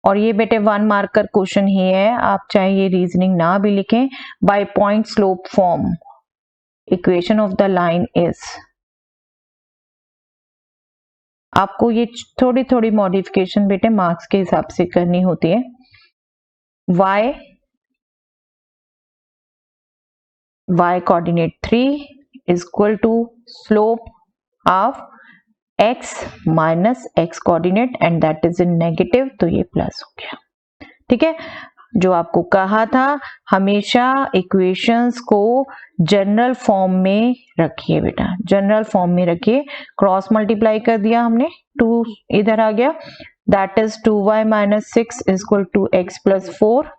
और ये बेटे 1 मार्कर क्वेश्चन ही है, आप चाहे ये रीजनिंग ना भी लिखें। By point slope form equation of the line is, आपको ये थोड़ी थोड़ी मॉडिफिकेशन बेटे मार्क्स के हिसाब से करनी होती है। y coordinate 3 is equal to slope of x minus x coordinate and that is in negative, तो ये प्लस हो गया, ठीक है। जो आपको कहा था, हमेशा इक्वेशंस को जनरल फॉर्म में रखिए बेटा, जनरल फॉर्म में रखिए। क्रॉस मल्टीप्लाई कर दिया हमने, 2 इधर आ गया, that is 2y minus 6 is equal to x plus 4।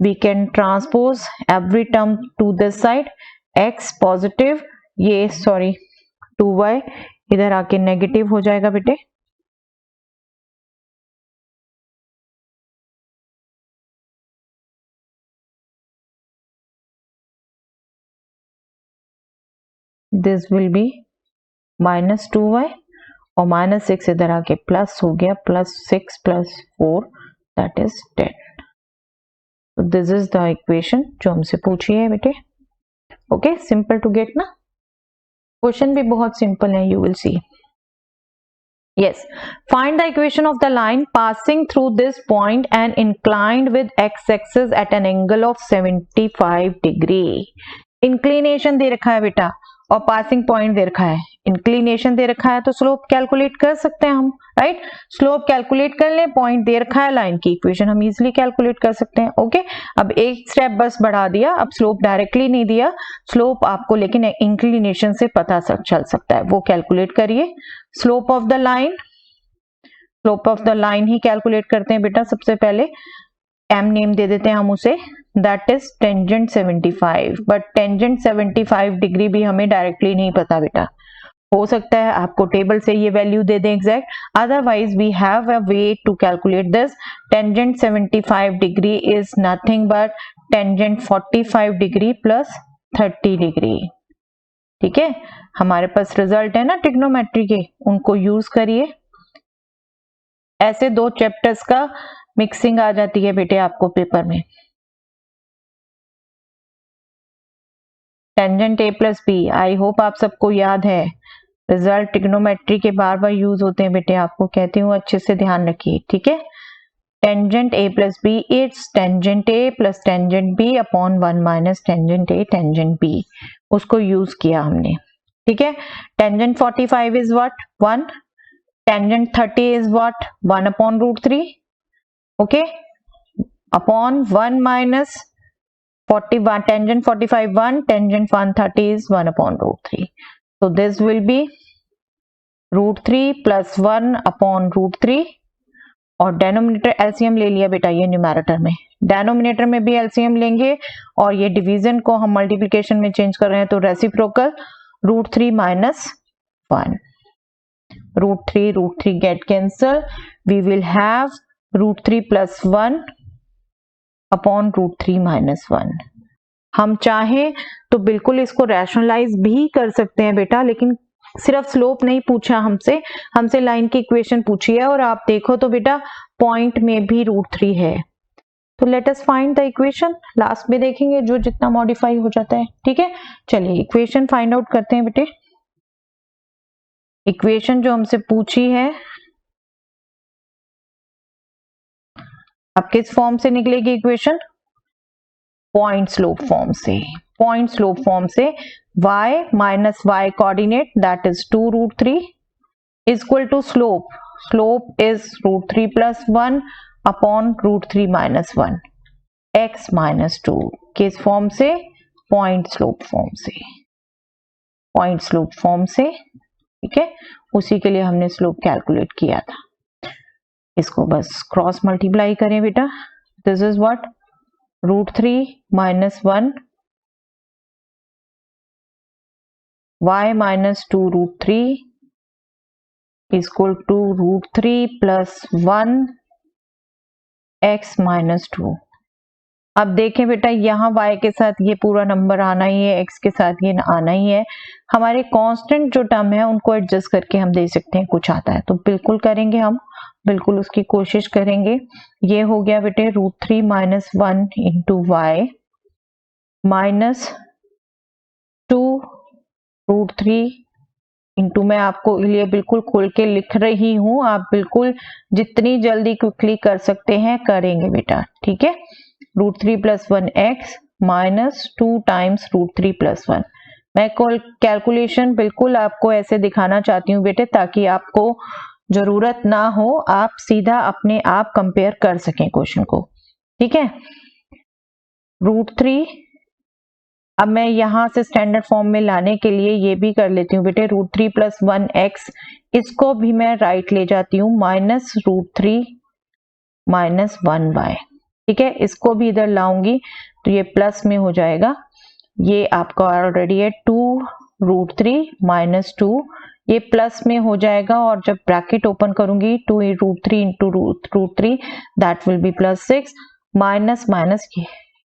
We can transpose every term to this side, x positive, ये सॉरी 2y इधर आके नेगेटिव हो जाएगा बेटे, this will be minus 2y और माइनस 6 इधर आके प्लस हो गया, plus 6 plus 4 that is 10। This is the equation जो हमसे पूछी है बेटे। ओके, सिंपल टू गेट ना, क्वेश्चन भी बहुत सिंपल है, you will see. Yes, find the equation of the line passing through this point and inclined with x-axis at an angle of 75 degree. Inclination दे रखा है बेटा और passing point दे रखा है, inclination दे रखा है तो स्लोप कैलकुलेट कर सकते हैं हम, राइट। स्लोप कैलकुलेट कर ले, पॉइंट दे रखा है, लाइन की इक्वेशन हम इजिली कैलकुलेट कर सकते हैं। ओके, अब एक स्टेप बस बढ़ा दिया, अब स्लोप डायरेक्टली नहीं दिया, स्लोप आपको लेकिन इंक्लिनेशन से पता चल सकता है, वो कैलकुलेट करिए। Slope of the line, slope of the line he calculate करते हैं बेटा। सबसे पहले एम नेम दे देते हैं हम उसे, that is tangent 75, but tangent 75 degree भी हमें डायरेक्टली नहीं पता बेटा, हो सकता है आपको टेबल से ये वैल्यू दे दें exact, otherwise we have a way to calculate this. Tangent 75 degree is nothing but tangent 45 degree plus 30 degree, ठीक है। हमारे पास रिजल्ट है ना ट्रिग्नोमेट्री के, उनको यूज करिए। ऐसे 2 चैप्टर्स का मिक्सिंग आ जाती है बेटे आपको पेपर में। Tangent a plus b, I hope आप सबको याद है, रिजल्ट ट्रिग्नोमेट्री के बार बार यूज होते हैं बेटे, आपको कहती हूँ अच्छे से ध्यान रखिए, ठीक है। Tangent a plus b it's tangent a plus tangent b upon 1 minus tangent a tangent b, उसको यूज किया हमने, ठीक है। Tangent 45 is what 1, tangent 30 is what 1 upon root 3, okay, upon 1 minus 41, tangent 45 1, tangent 130 is 1 upon root 3. So this will be root 3 plus 1 upon root 3, और denominator LCM ले लिया बेटा ये न्यूमैरेटर में, डेनोमिनेटर में भी एलसीएम लेंगे, और ये डिवीजन को हम मल्टीप्लिकेशन में चेंज कर रहे हैं तो reciprocal, root 3 minus 1, root 3 get cancel, we will have root 3 plus 1 upon √3 - 1। हम चाहें तो बिल्कुल इसको रैशनलाइज भी कर सकते हैं बेटा, लेकिन सिर्फ स्लोप नहीं पूछा हमसे लाइन की इक्वेशन पूछी है, और आप देखो तो बेटा पॉइंट में भी √3 है। तो let us find the equation, last में देखेंगे जो जितना मॉडिफाई हो जाता है। ठीक है, चलिए इक्वेशन फाइंड आउट करते हैं बेटे। इक्वेशन जो हमसे पूछी है अब किस फॉर्म से निकलेगी इक्वेशन? पॉइंट स्लोप फॉर्म से। पॉइंट स्लोप फॉर्म से y minus y coordinate that is 2√3 is equal to slope, slope is √3 + 1 upon √3 - 1 x - 2। किस फॉर्म से? पॉइंट स्लोप फॉर्म से। पॉइंट स्लोप फॉर्म से, ठीक है, उसी के लिए हमने स्लोप कैलकुलेट किया था। इसको बस क्रॉस मल्टीप्लाई करें बेटा। This is what? √3 - 1 y - 2√3 is equal to √3 + 1 x - 2। अब देखें बेटा, यहाँ y के साथ ये पूरा नंबर आना ही है, x के साथ ये आना ही है। हमारे कांस्टेंट जो टर्म है उनको एडजस्ट करके हम दे सकते हैं, कुछ आता है तो बिल्कुल करेंगे, हम बिल्कुल उसकी कोशिश करेंगे। ये हो गया बेटे √3 - 1 × y माइनस 2 √3 इंटू, मैं आपको लिए बिल्कुल खोल के लिख रही हूं, आप बिल्कुल जितनी जल्दी क्विकली कर सकते हैं करेंगे बेटा। ठीक है, √3 + 1 x माइनस 2 टाइम्स √3 + 1। मैं कैलकुलेशन बिल्कुल आपको ऐसे दिखाना चाहती हूँ बेटे, ताकि आपको जरूरत ना हो, आप सीधा अपने आप कंपेयर कर सकें क्वेश्चन को। ठीक है, √3, अब मैं यहां से स्टैंडर्ड फॉर्म में लाने के लिए ये भी कर लेती हूँ बेटे, √3 + 1 x, इसको भी मैं राइट ले जाती हूँ माइनस √3 - 1 y। ठीक है, इसको भी इधर लाऊंगी तो ये प्लस में हो जाएगा। ये आपका ऑलरेडी है 2 √3 - 2, ये प्लस में हो जाएगा, और जब ब्रैकेट ओपन करूंगी 2 √3 × √3 that will B +6 minus minus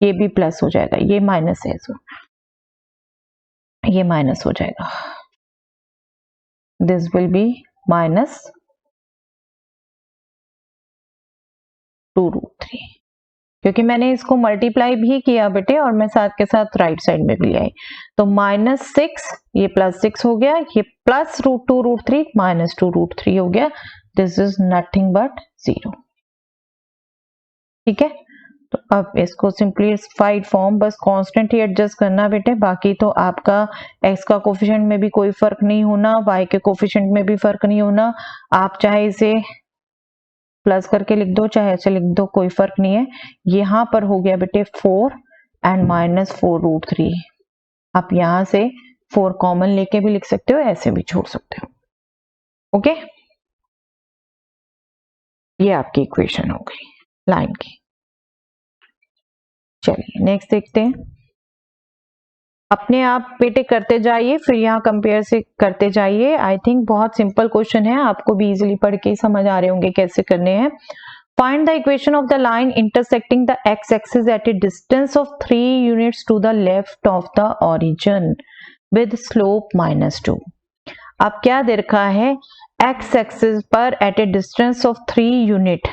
ये भी प्लस हो जाएगा, ये माइनस है सो ये माइनस हो जाएगा, दिस विल बी माइनस 2 √3, क्योंकि मैंने इसको मल्टीप्लाई भी किया बेटे, और मैं साथ के साथ राइट साइड में भी आई, तो -6, ये +6 हो गया, ये प्लस √2 √3 माइनस 2 √3 हो गया। This is nothing but 0। ठीक है, तो अब इसको सिंप्लीफाइड फॉर्म, बस कांस्टेंट ही एडजस्ट करना बेटे, बाकी तो आपका x का कोफिशिएंट में भी कोई फर्क नहीं होना, y के कोफिशिएंट में भी फर्क नहीं होना। आप चाहे इसे प्लस करके लिख दो, चाहे ऐसे लिख दो, कोई फर्क नहीं है। यहाँ पर हो गया बेटे 4 एंड -4 √3। आप यहां से 4 कॉमन लेके भी लिख सकते हो, ऐसे भी छोड़ सकते हो। ओके, ये आपकी इक्वेशन हो गई लाइन की। चलिए नेक्स्ट देखते हैं। अपने आप बेटे करते जाइए, फिर यहाँ कंपेयर से करते जाइए। आई थिंक बहुत सिंपल क्वेश्चन है, आपको भी इजीली पढ़ के समझ आ रहे होंगे कैसे करने हैं। Find the equation of the line intersecting the x axis at a distance of 3 units to the left of the origin with slope -2। अब क्या दे रखा है, x एक्सिस पर at a distance of 3 unit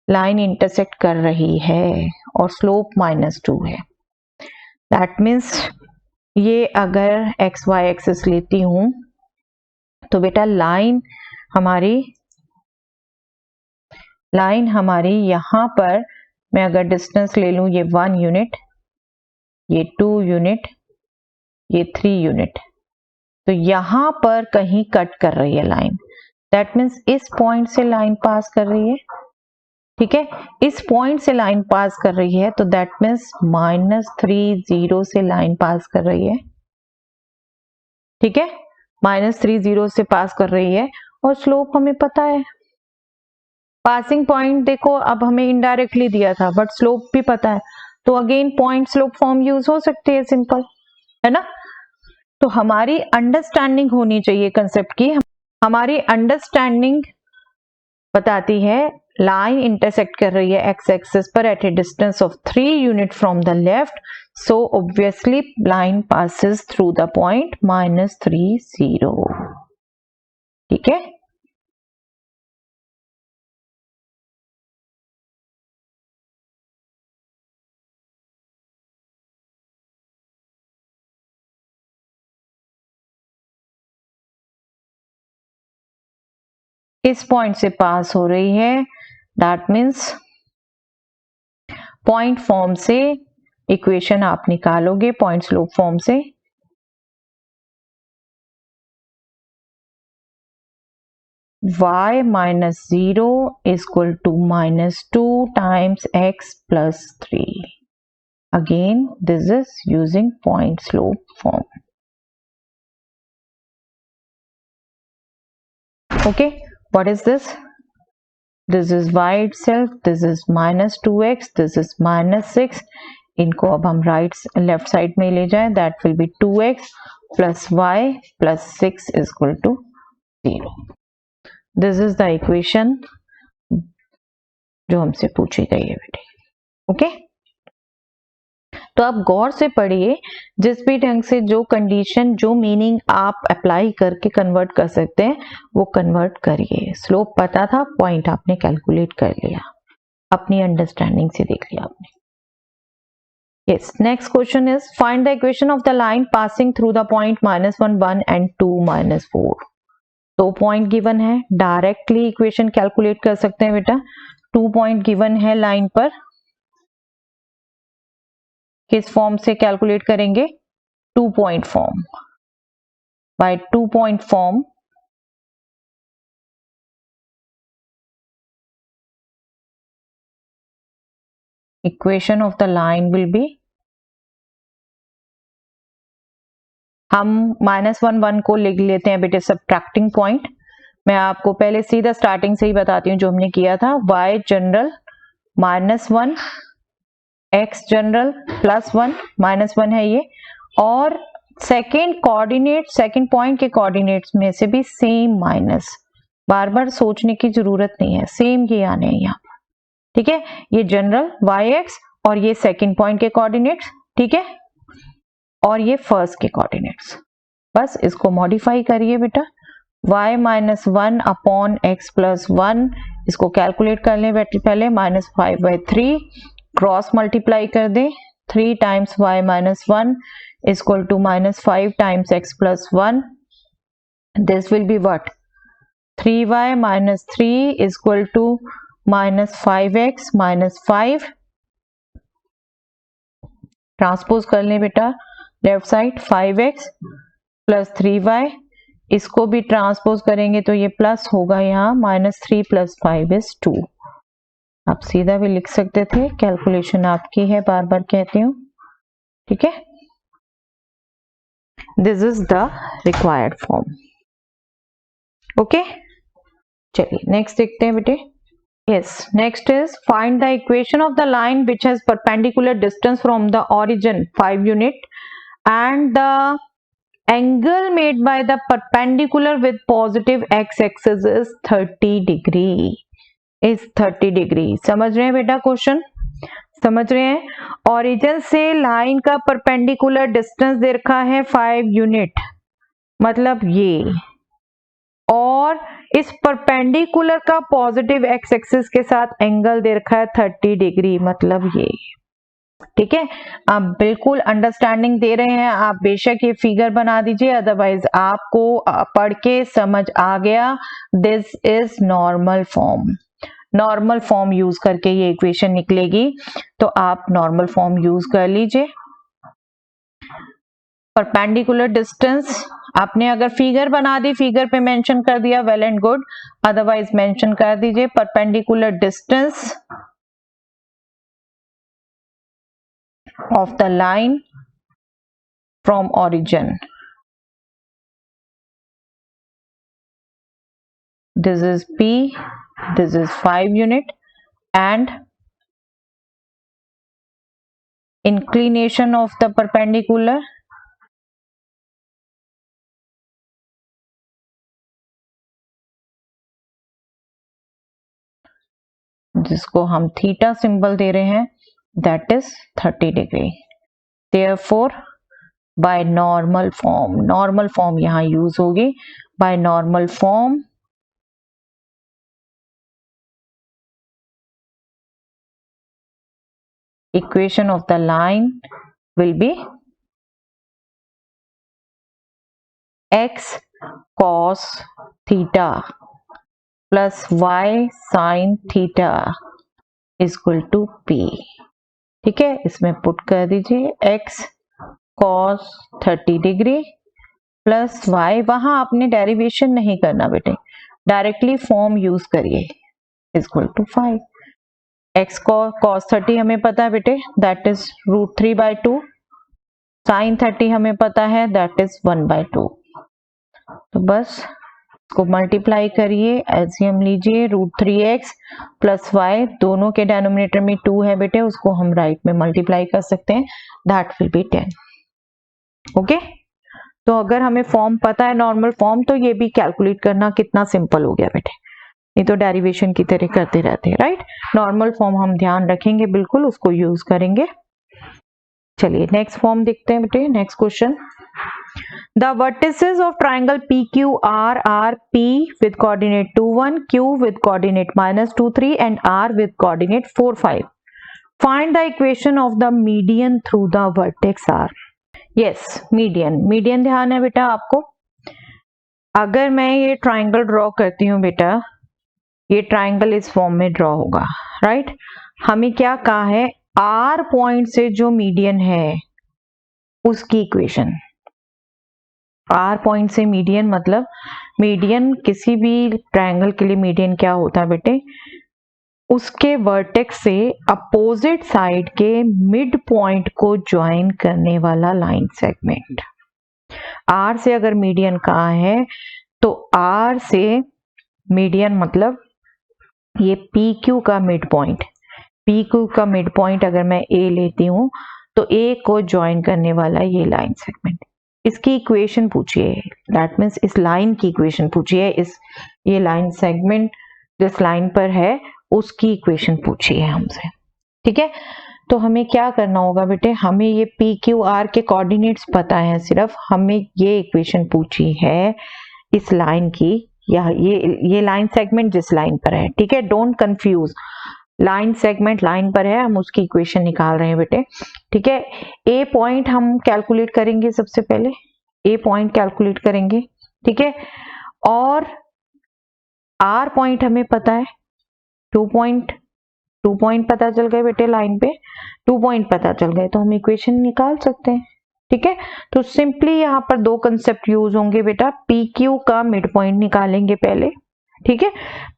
line intersect कर रही है और स्लोप -2 है। दैट मीन्स ये अगर एक्स वाई एक्सिस लेती हूं तो बेटा लाइन हमारी यहां पर, मैं अगर डिस्टेंस ले लूं, ये 1 यूनिट, ये 2 यूनिट, ये 3 यूनिट, तो यहां पर कहीं कट कर रही है लाइन। दैट मीन्स इस पॉइंट से लाइन पास कर रही है। ठीक है, इस पॉइंट से लाइन पास कर रही है, तो दैट मीन्स -30 से लाइन पास कर रही है। ठीक है, -30 से पास कर रही है, और स्लोप हमें पता है। पासिंग पॉइंट देखो अब हमें इनडायरेक्टली दिया था, बट स्लोप भी पता है, तो again point slope form use हो सकती है, सिंपल है ना। तो हमारी अंडरस्टैंडिंग होनी चाहिए कंसेप्ट की। हमारी अंडरस्टैंडिंग बताती है लाइन इंटरसेक्ट कर रही है एक्स एक्सिस पर at a distance of 3 unit from the left, so obviously line passes through the point -3 0। ठीक है, इस पॉइंट से पास हो रही है, दैट मीन्स पॉइंट फॉर्म से इक्वेशन आप निकालोगे, पॉइंट स्लोप फॉर्म से। y minus 0 is equal to -2 times x plus 3. Again, this is using point slope form. Okay, what is this? This is y itself, this is -2x, this is -6. इनको अब हम left side में ले जाएं, that will be 2x plus y plus 6 is equal to 0. This is the equation जो हमसे पूछी गई है बेटे। ओके, तो आप गौर से पढ़िए, जिस भी ढंग से जो कंडीशन, जो मीनिंग आप अप्लाई करके कन्वर्ट कर सकते हैं वो कन्वर्ट करिए। स्लोप पता था, पॉइंट आपने कैलकुलेट कर लिया, अपनी अंडरस्टैंडिंग से देख लिया आपने। Yes, next question is find the equation of the line passing through the point -1 1 and 2 -4। तो पॉइंट गिवन है, डायरेक्टली इक्वेशन कैलकुलेट कर सकते हैं बेटा। 2 पॉइंट गिवन है लाइन पर, किस फॉर्म से कैलकुलेट करेंगे? 2 point form. By 2 point form equation of the line will be, हम -1 1 को लिख लेते हैं बेटे सब्ट्रैक्टिंग पॉइंट। मैं आपको पहले सीधा स्टार्टिंग से ही बताती हूँ जो हमने किया था। y जनरल -1, x जनरल +1, -1 है ये, और सेकेंड कोऑर्डिनेट, सेकेंड पॉइंट के कोऑर्डिनेट्स में से भी सेम माइनस, बार बार सोचने की जरूरत नहीं है, सेम ये आने हैं यहाँ। ठीक है, ये जनरल yx और ये सेकेंड पॉइंट के कोऑर्डिनेट्स, ठीक है, और ये फर्स्ट के कोऑर्डिनेट्स। बस इसको मॉडिफाई करिए बेटा, y -1 अपॉन x + 1, इसको कैलकुलेट कर लें बेटे पहले, -5/3, क्रॉस मल्टीप्लाई कर दें, 3 times y -1 is equal to -5 times x plus 1. This will be what? 3y minus 3 is equal to -5x minus 5. Transpose कर लें बेटा left side, 5x plus 3y, इसको भी ट्रांसपोज करेंगे तो ये प्लस होगा यहाँ, -3 + 5 is 2। आप सीधा भी लिख सकते थे, कैलकुलेशन आपकी है, बार बार कहती हूँ। ठीक है, this is the required form. Okay, चलिए नेक्स्ट देखते हैं बेटे। Yes, next is find the equation of the line which has perpendicular distance from the origin 5 unit and the angle made by the perpendicular with positive x-axis is 30 degree. Is 30 degree. समझ रहे हैं बेटा question? समझ रहे हैं? Origin से line का perpendicular distance दे रखा है 5 यूनिट, मतलब ये, और इस परपेंडिकुलर का पॉजिटिव एक्स एक्सिस के साथ एंगल दे रखा है 30 डिग्री, मतलब ये। ठीक है, आप बिल्कुल अंडरस्टैंडिंग दे रहे हैं, आप बेशक ये फिगर बना दीजिए, अदरवाइज आपको पढ़ के समझ आ गया। This is normal form, normal form use करके ये इक्वेशन निकलेगी, तो आप नॉर्मल फॉर्म यूज कर लीजिए। परपेंडिकुलर डिस्टेंस आपने अगर फिगर बना दी, फिगर पे मेंशन कर दिया, well and good, otherwise mention कर दीजिए perpendicular distance of the line from origin. This is P, this is 5 unit, and inclination of the perpendicular जिसको हम थीटा सिंबल दे रहे हैं, that is 30 degree. Therefore by normal form यहां use होगी। By normal form equation of the line will be x cos theta plus y sin theta is equal to p। ठीक है, इसमें put कर दीजिए x cos 30 degree plus y, वहां आपने derivation नहीं करना बेटे, डायरेक्टली फॉर्म यूज करिए, is equal to 5। x cos 30 हमें पता है बेटे, दैट इज √3/2। sin 30 हमें पता है, दैट इज 1/2। तो बस इसको मल्टीप्लाई करिए, एलसीएम लीजिए, √3x प्लस y, दोनों के डिनोमिनेटर में 2 है बेटे, उसको हम राइट में मल्टीप्लाई कर सकते हैं, दैट विल बी 10। ओके, तो अगर हमें फॉर्म पता है नॉर्मल फॉर्म, तो ये भी कैलकुलेट करना कितना सिंपल हो गया बेटे, नहीं तो डेरिवेशन की तरह करते रहते हैं, राइट। नॉर्मल फॉर्म हम ध्यान रखेंगे, बिल्कुल उसको यूज करेंगे। चलिए नेक्स्ट फॉर्म देखते हैं बेटे, next question. The vertices of triangle PQR are P with coordinate 2, 1, Q with coordinate -2, 3 and R with coordinate 4, 5. Find the equation of the median through the vertex R. Yes, median ध्यान है बेटा आपको। अगर मैं ये ट्राइंगल ड्रॉ करती हूँ बेटा, ये ट्राइंगल इस फॉर्म में ड्रॉ होगा, राइट। हमें क्या कहा है, R पॉइंट से जो मीडियन है उसकी इक्वेशन। R पॉइंट से मीडियन मतलब, मीडियन किसी भी ट्रायंगल के लिए मीडियन क्या होता है बेटे, उसके वर्टेक्स से अपोजिट साइड के मिड पॉइंट को ज्वाइन करने वाला लाइन सेगमेंट। R से अगर मीडियन कहाँ है, तो R से मीडियन मतलब ये PQ का मिड पॉइंट, PQ का मिड पॉइंट अगर मैं A लेती हूँ, तो A को ज्वाइन करने वाला ये लाइन सेगमेंट, इसकी इक्वेशन पूछिए, दैट मीन्स इस लाइन की इक्वेशन पूछिए, इस ये लाइन सेगमेंट जिस लाइन पर है उसकी इक्वेशन पूछिए हमसे। ठीक है, तो हमें क्या करना होगा बेटे, हमें ये PQR के कोऑर्डिनेट्स पता है, सिर्फ हमें ये इक्वेशन पूछी है इस लाइन की, या ये लाइन सेगमेंट जिस लाइन पर है। ठीक है, don't confuse, line segment line पर है, हम उसकी इक्वेशन निकाल रहे हैं बेटे। ठीक है, ए पॉइंट हम कैलकुलेट करेंगे, सबसे पहले ए पॉइंट कैलकुलेट करेंगे। ठीक है, और आर पॉइंट हमें पता है, 2 पॉइंट पता चल गए बेटे, लाइन पे 2 पॉइंट पता चल गए, तो हम इक्वेशन निकाल सकते हैं। ठीक है, तो सिंपली यहाँ पर 2 कंसेप्ट यूज होंगे बेटा, PQ का मिड पॉइंट निकालेंगे पहले। ठीक है,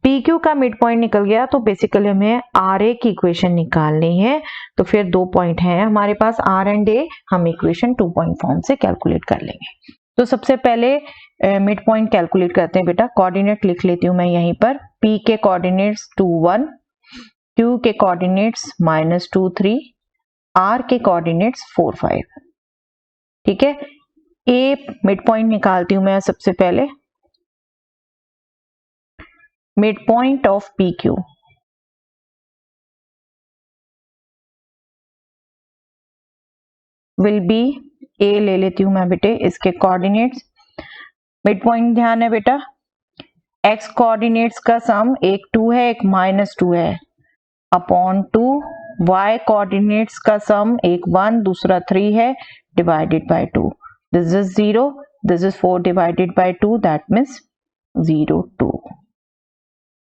PQ का मिड पॉइंट निकल गया तो बेसिकली हमें RA की इक्वेशन निकालनी है, तो फिर 2 पॉइंट हैं हमारे पास R एंड A, हम इक्वेशन 2 पॉइंट फॉर्म से कैलकुलेट कर लेंगे। तो सबसे पहले मिड पॉइंट कैलकुलेट करते हैं बेटा, कोऑर्डिनेट लिख लेती हूँ मैं यहीं पर, P के कोऑर्डिनेट्स 2, 1, Q के कोऑर्डिनेट्स -2, 3, R के कोऑर्डिनेट्स 4, 5। ठीक है, A मिड पॉइंट निकालती हूँ मैं सबसे पहले, midpoint of PQ will be A ले लेती हूं मैं बेटे, इसके कोऑर्डिनेट्स, मिड पॉइंट ध्यान है बेटा, x कोऑर्डिनेट्स का सम एक 2 है एक -2 है, अपॉन 2, y कोऑर्डिनेट्स का सम एक 1 दूसरा 3 है, divided by 2, this is 0, this is 4 divided by 2, that means 0, 2।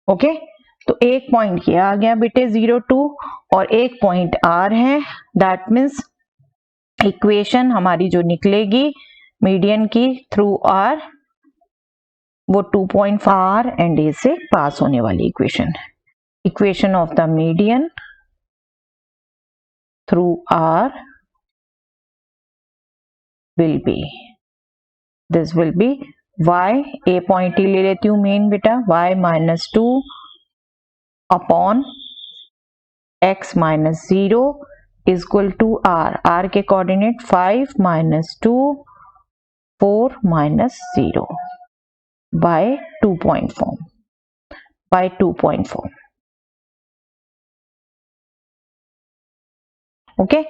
Okay, तो एक पॉइंट ये आ गया बेटे 0, 2, और एक पॉइंट R है, दैट मीन्स इक्वेशन हमारी जो निकलेगी मीडियन की थ्रू R, वो 2 पॉइंट R एंड A से पास होने वाली equation of the median through R will be, this will be y, A point ही ले लेती हूँ मेन बेटा, y -2 upon x -0 is equal to R के coordinate 5 -2 4 -0 by 2 point form, okay,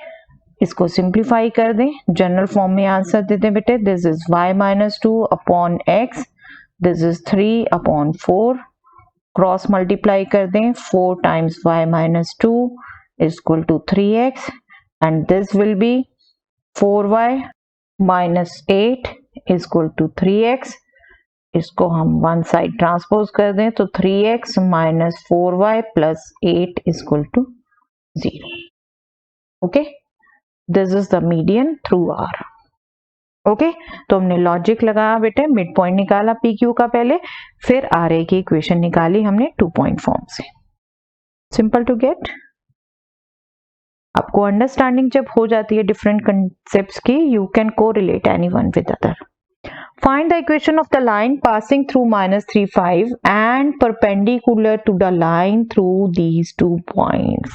इसको सिंप्लीफाई कर दें, जनरल फॉर्म में आंसर देते हैं बेटे, this is y minus 2 upon x, this is 3 upon 4, cross multiply कर दें, 4 times y minus 2 is equal to 3x and this will be 4y minus 8 is equal to 3x। इसको हम one side transpose कर दें तो 3x minus 4y plus 8 is equal to 0। Okay, this is the median through R। Okay, तो हमने logic लगाया बेटे, mid point निकाला PQ का पहले, फिर RA की इक्वेशन निकाली हमने 2 पॉइंट फॉर्म से। Simple to get. आपको अंडरस्टैंडिंग जब हो जाती है डिफरेंट कंसेप्ट्स की, you can correlate anyone with other. Find the equation of the line passing through -3, 5 and perpendicular to the line through these 2 points.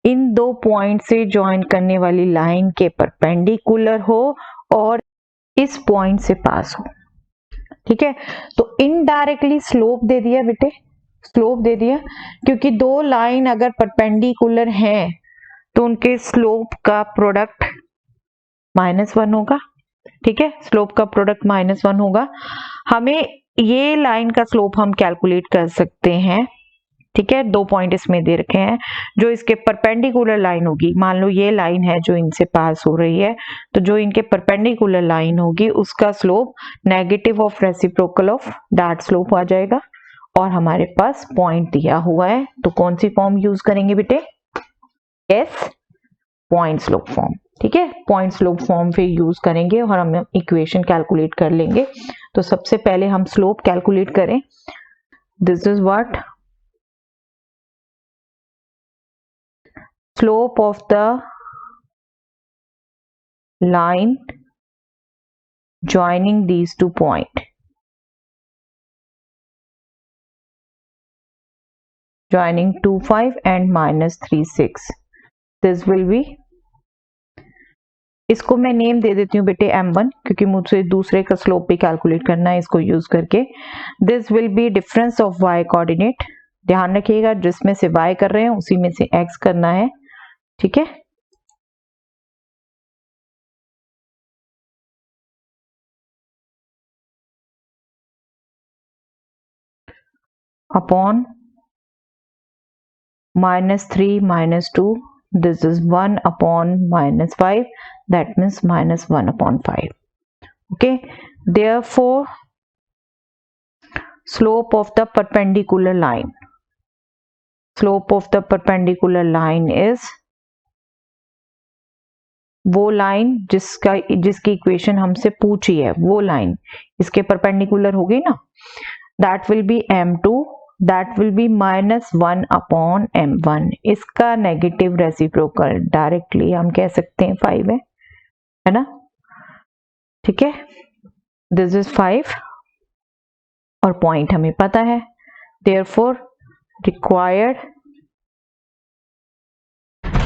In 2 point से join करने वाली line के परपेंडिकुलर हो और इस पॉइंट से पास हो। ठीक है, तो इनडायरेक्टली स्लोप दे दिया बेटे, स्लोप दे दिया, क्योंकि 2 लाइन अगर परपेंडिकुलर हैं तो उनके स्लोप का प्रोडक्ट -1 होगा। ठीक है, स्लोप का प्रोडक्ट -1 होगा। हमें ये लाइन का स्लोप हम कैलकुलेट कर सकते हैं। ठीक है, 2 पॉइंट इसमें दे रखे हैं, जो इसके परपेंडिकुलर लाइन होगी, मान लो ये लाइन है जो इनसे पास हो रही है, तो जो इनके परपेंडिकुलर लाइन होगी उसका slope negative of reciprocal of that slope आ जाएगा। और हमारे पास पॉइंट दिया हुआ है, तो कौन सी फॉर्म यूज करेंगे बेटे? Yes, point slope form. ठीक है, पॉइंट स्लोप फॉर्म फिर यूज करेंगे और हम इक्वेशन कैलकुलेट कर लेंगे। तो सबसे पहले हम स्लोप कैलकुलेट करें। This is what slope of the line joining these 2 points, joining 2, 5 and -3, 6. This will be, इसको मैं नेम दे देती हूँ बेटे M1, क्योंकि मुझे दूसरे का स्लोप भी कैलकुलेट करना है इसको यूज करके। This will B difference of y coordinate. ध्यान रखिएगा, जिसमें से y कर रहे हैं उसी में से x करना है। ठीक है, upon -3 -2, this is 1 upon -5, that means -1 upon 5. Okay, therefore slope of the perpendicular line, slope of the perpendicular line is वो लाइन जिसकी इक्वेशन हमसे पूछी है, वो लाइन इसके परपेंडिकुलर होगी ना, that will be M2, that will be -1 upon M1। इसका नेगेटिव रेसिप्रोकल डायरेक्टली हम कह सकते हैं 5 है ना। ठीक है, दिस इज 5 और पॉइंट हमें पता है, therefore required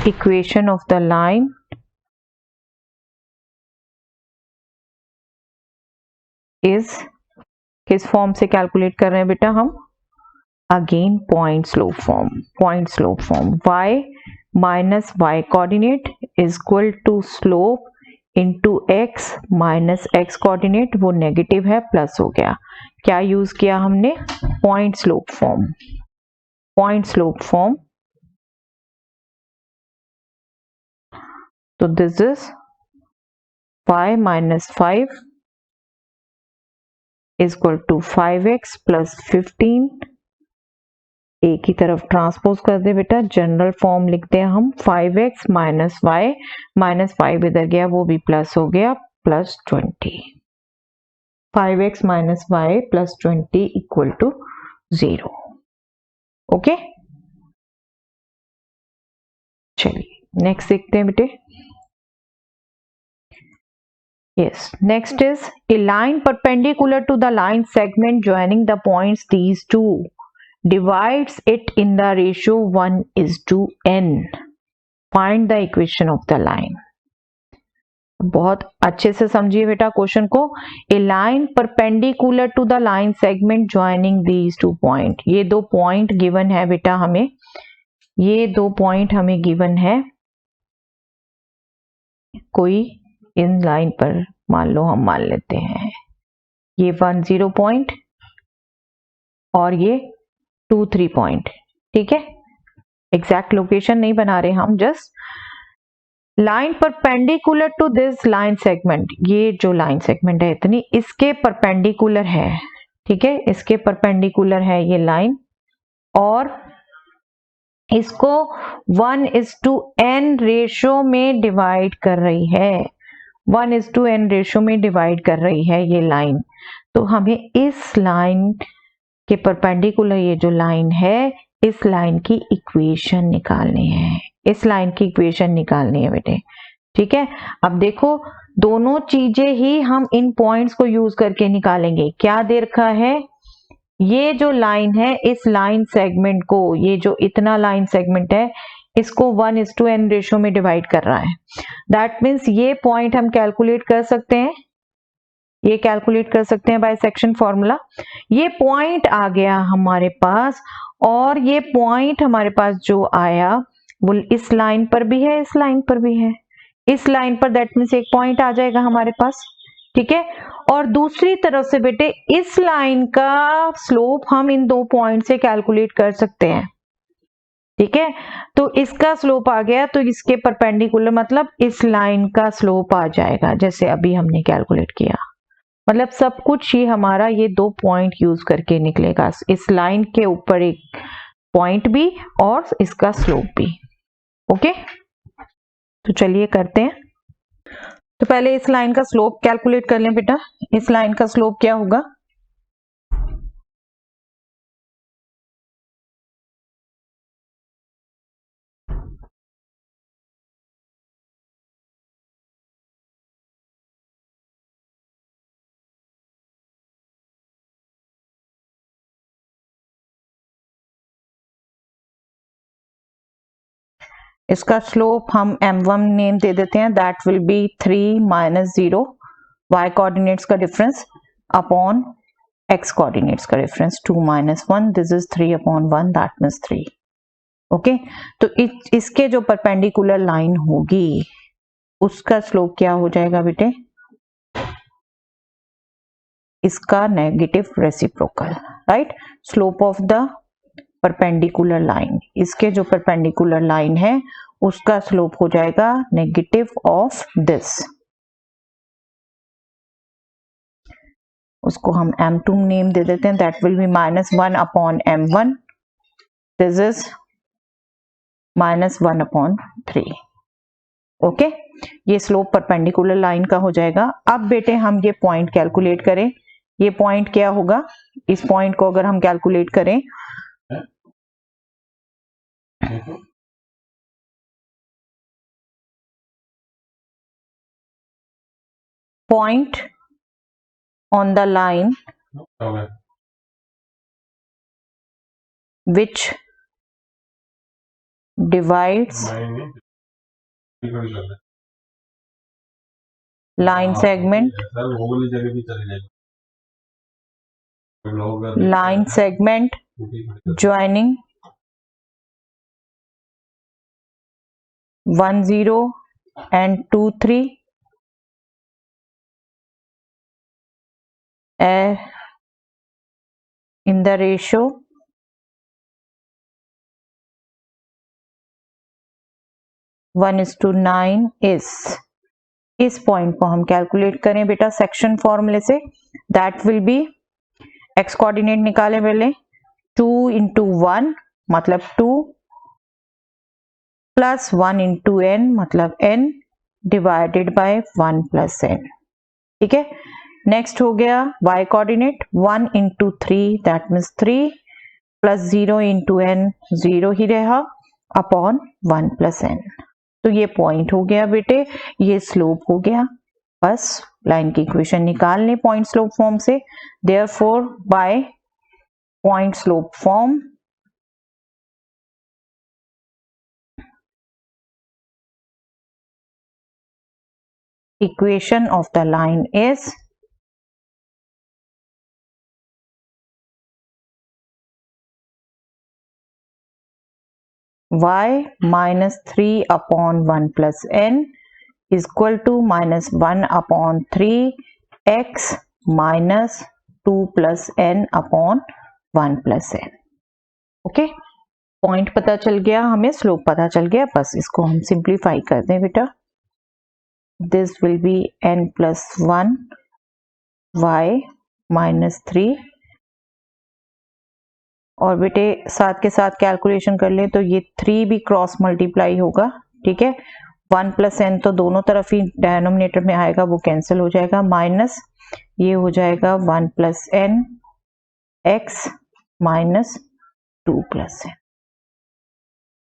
equation of the line is, किस फॉर्म से कैलकुलेट कर रहे हैं बेटा हम? Again point slope form, point slope form. y minus y coordinate is equal to slope into x minus x coordinate, वो नेगेटिव है, प्लस हो गया। क्या यूज किया हमने? Point slope form, point slope form. तो this is 5 minus 5 is equal to 5x plus 15। एक ही तरफ ट्रांसपोज कर दे बेटा, जनरल फॉर्म लिखते हैं हम, 5x माइनस वाई, माइनस 5 इधर गया वो भी प्लस हो गया, plus 20। 5x minus y plus 20 equal to 0। Okay, चलिए नेक्स्ट देखते हैं बेटे। Yes, next is a line perpendicular to the line segment joining the points these two divides it in the ratio 1:n. Find the equation of the line. बहुत अच्छे से समझिए बेटा question को। A line perpendicular to the line segment joining these two point. ये 2 point given है बेटा हमें, ये 2 पॉइंट हमें गिवन है। कोई इन लाइन पर मान लो हम मान लेते हैं ये 10 पॉइंट और ये 23 पॉइंट, ठीक है। एग्जैक्ट लोकेशन नहीं बना रहे हम, just line perpendicular to this line segment, ये जो लाइन सेगमेंट है इतनी, इसके परपेंडिकुलर है, ठीक है, इसके परपेंडिकुलर है ये लाइन, और इसको 1:n रेशो में डिवाइड कर रही है, 1:n रेशो में डिवाइड कर रही है ये लाइन। तो हमें इस लाइन के परपेंडिकुलर ये जो लाइन है, इस लाइन की इक्वेशन निकालनी है, इस लाइन की इक्वेशन निकालनी है बेटे, ठीक है। अब देखो दोनों चीजें ही हम इन पॉइंट्स को यूज करके निकालेंगे। क्या दे रखा है, ये जो लाइन है इस लाइन सेगमेंट को, ये जो इतना लाइन सेगमेंट है इसको 1:n रेशो में डिवाइड कर रहा है। दैट मीन्स ये पॉइंट हम कैलकुलेट कर सकते हैं, ये कैलकुलेट कर सकते हैं बाय सेक्शन फॉर्मूला। ये पॉइंट आ गया हमारे पास, और ये पॉइंट हमारे पास जो आया वो इस लाइन पर भी है, इस लाइन पर भी है, इस लाइन पर दैट मीन्स एक पॉइंट आ जाएगा हमारे पास, ठीक है। और दूसरी तरफ से बेटे इस लाइन का स्लोप हम इन दो पॉइंट से कैलकुलेट कर सकते हैं, ठीक है। तो इसका स्लोप आ गया तो इसके परपेंडिकुलर मतलब इस लाइन का स्लोप आ जाएगा, जैसे अभी हमने कैलकुलेट किया। मतलब सब कुछ ही हमारा ये दो पॉइंट यूज करके निकलेगा, इस लाइन के ऊपर एक पॉइंट भी और इसका स्लोप भी, ओके। तो चलिए करते हैं। तो पहले इस लाइन का स्लोप कैलकुलेट कर लें बेटा। इस लाइन का स्लोप क्या होगा, इसका स्लोप हम m1 नेम दे देते हैं, that will B 3 - 0 y coordinates का डिफरेंस अपॉन x कोऑर्डिनेट्स का difference 2 - 1, this is 3/1, that means 3, okay. तो इसके जो परपेंडिकुलर लाइन होगी उसका स्लोप क्या हो जाएगा बेटे, इसका negative reciprocal, right. Slope of the perpendicular line, इसके जो परपेंडिकुलर लाइन है उसका स्लोप हो जाएगा नेगेटिव ऑफ दिस, उसको हम m2 नेम दे देते हैं, that will B -1/m1, this is -1/3, okay. ये स्लोप परपेंडिकुलर लाइन का हो जाएगा। अब बेटे हम ये पॉइंट कैलकुलेट करें, ये पॉइंट क्या होगा, इस पॉइंट को अगर हम कैलकुलेट करें point on the line which divides line segment joining 1 0 and 2 3 in the ratio 1:9 इस पॉइंट को हम कैलकुलेट करें बेटा सेक्शन फॉर्मूले से, that will be x coordinate निकाले पहले, 2 × 1 मतलब 2 प्लस 1 × n मतलब n डिवाइडेड बाय 1 + n, ठीक है। नेक्स्ट हो गया y coordinate 1 × 3 that means 3 plus 0 × n 0 ही रहा अपॉन 1 + n। तो ये पॉइंट हो गया बेटे, ये स्लोप हो गया। बस लाइन की इक्वेशन निकाल लें पॉइंट स्लोप फॉर्म से, therefore by point slope form equation of the line is y - 3/1 + n equal to -1/3 x minus 2+n/1+n। Okay, point पता चल गया, हमें स्लोप पता चल गया, बस इसको हम सिंप्लीफाई कर दें बेटा। This will B n+1 y -3, और बेटे साथ के साथ कैलकुलेशन कर लें तो ये 3 भी क्रॉस मल्टीप्लाई होगा, ठीक है। 1+n तो दोनों तरफ ही डिनोमिनेटर में आएगा, वो कैंसिल हो जाएगा, माइनस ये हो जाएगा 1+n x minus 2+n।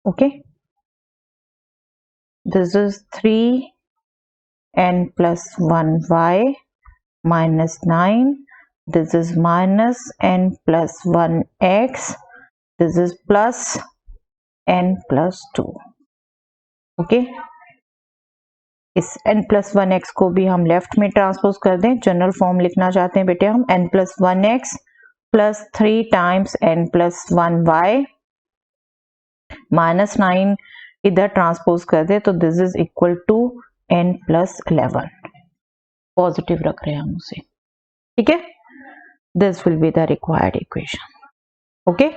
Okay, this is 3n+1y minus 9, this is minus n+1x, this is plus n+2। Okay, इस n+1x को भी हम लेफ्ट में ट्रांसपोज कर दें, जनरल फॉर्म लिखना चाहते हैं बेटे हम, n+1x plus 3 times n+1y minus 9 इधर ट्रांसपोज कर दे तो this is equal to n+11। Positive रख रहे हैं हम उसे, ठीक है। This will be the required equation. Okay,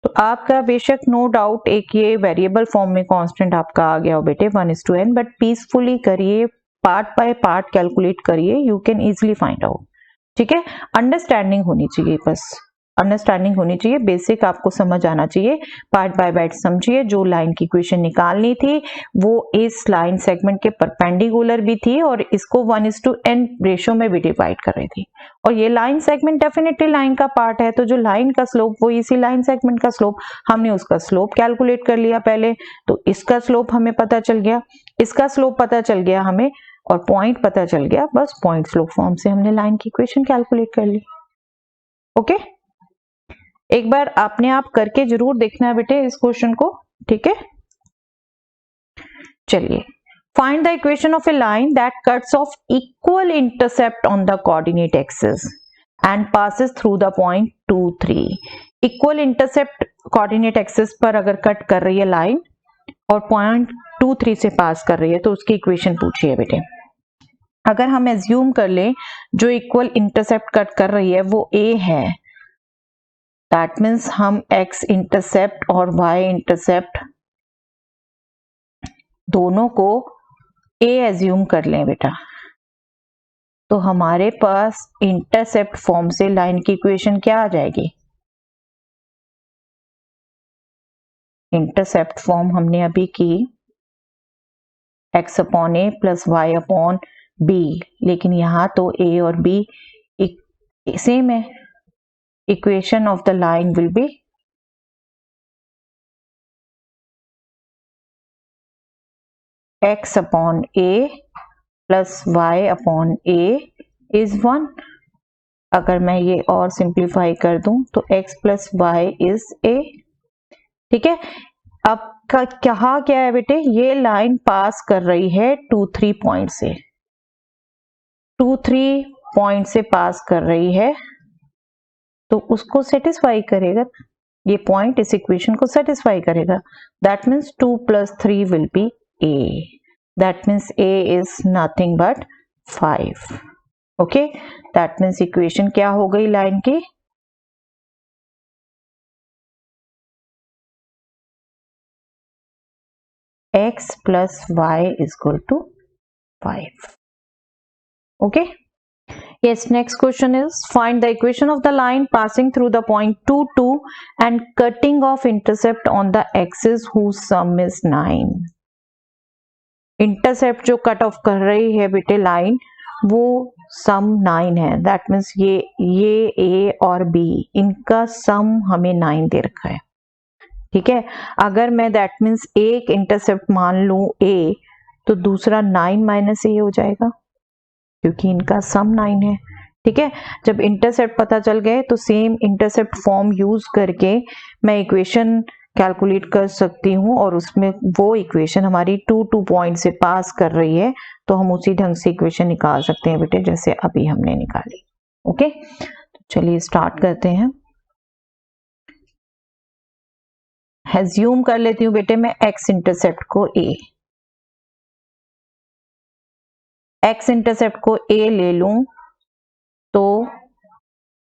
तो आपका बेशक नो डाउट एक ये वेरिएबल फॉर्म में कांस्टेंट आपका आ गया हो बेटे 1:n, बट पीसफुली करिए, पार्ट बाय पार्ट कैलकुलेट करिए, you can easily find out, ठीक है। अंडरस्टैंडिंग होनी चाहिए, बस अंडरस्टैंडिंग होनी चाहिए, बेसिक आपको समझ आना चाहिए, पार्ट बाय पार्ट समझिए। जो लाइन की इक्वेशन निकालनी थी वो इस लाइन सेगमेंट के परपेंडिकुलर भी थी और इसको 1:n रेशो में भी डिवाइड कर रही थी, और ये लाइन सेगमेंट डेफिनेटली लाइन का पार्ट है, तो जो लाइन का स्लोप वो इसी लाइन सेगमेंट का स्लोप, हमने उसका स्लोप कैलकुलेट कर लिया पहले, तो इसका स्लोप हमें पता चल गया, इसका स्लोप पता चल गया हमें, और पॉइंट पता चल गया, बस पॉइंट स्लोप फॉर्म से हमने लाइन की इक्वेशन कैलकुलेट कर ली। ओके, एक बार आपने आप करके जरूर देखना है बेटे इस क्वेश्चन को, ठीक है। चलिए, find the equation of a line that cuts of equal intercept on the coordinate axis and passes through the point 2, 3। Equal intercept coordinate axis पर अगर कट कर रही है लाइन और पॉइंट 2, 3 से पास कर रही है तो उसकी इक्वेशन पूछिए बेटे। अगर हम एज्यूम कर लें जो इक्वल इंटरसेप्ट कट कर रही है वो A है, दैट मीन्स हम x इंटरसेप्ट और y इंटरसेप्ट दोनों को A एज्यूम कर लें बेटा, तो हमारे पास इंटरसेप्ट फॉर्म से लाइन की इक्वेशन क्या आ जाएगी? इंटरसेप्ट फॉर्म हमने अभी की x/a प्लस y/b, लेकिन यहां तो a और b सेम है। Equation of the line will B x/a plus y/a is 1। अगर मैं ये और सिंप्लीफाई कर दूं तो x plus y is a, ठीक है। अब कहा क्या है बेटे, ये लाइन पास कर रही है 2, 3 पॉइंट से, 2, 3 पॉइंट से पास कर रही है, तो उसको सेटिस्फाई करेगा, ये पॉइंट इस इक्वेशन को सेटिस्फाई करेगा। That means 2 + 3 will be a, that means a is nothing but 5। Okay, that means equation क्या हो गई लाइन की, x plus y is equal to 5. Okay. Yes, next question is find the equation of the line passing through the point 2, 2 and cutting off intercept on the axis whose sum is 9. Intercept जो cut off कर रही है बेटे line, वो सम 9 है, दैट means ये A और B इनका सम हमें 9 दे रखा है, ठीक है। अगर मैं दैट मीन्स एक इंटरसेप्ट मान लूं A, तो दूसरा 9 माइनस A हो जाएगा क्योंकि इनका सम 9 है, ठीक है। जब इंटरसेप्ट पता चल गए तो सेम इंटरसेप्ट फॉर्म यूज करके मैं इक्वेशन कैलकुलेट कर सकती हूँ, और उसमें वो इक्वेशन हमारी 2, 2 पॉइंट से पास कर रही है, तो हम उसी ढंग से इक्वेशन निकाल सकते हैं बेटे जैसे अभी हमने निकाली। ओके, तो चलिए स्टार्ट करते हैं। एज्यूम कर लेती हूँ बेटे मैं x इंटरसेप्ट को A, x इंटरसेप्ट को a ले लूं तो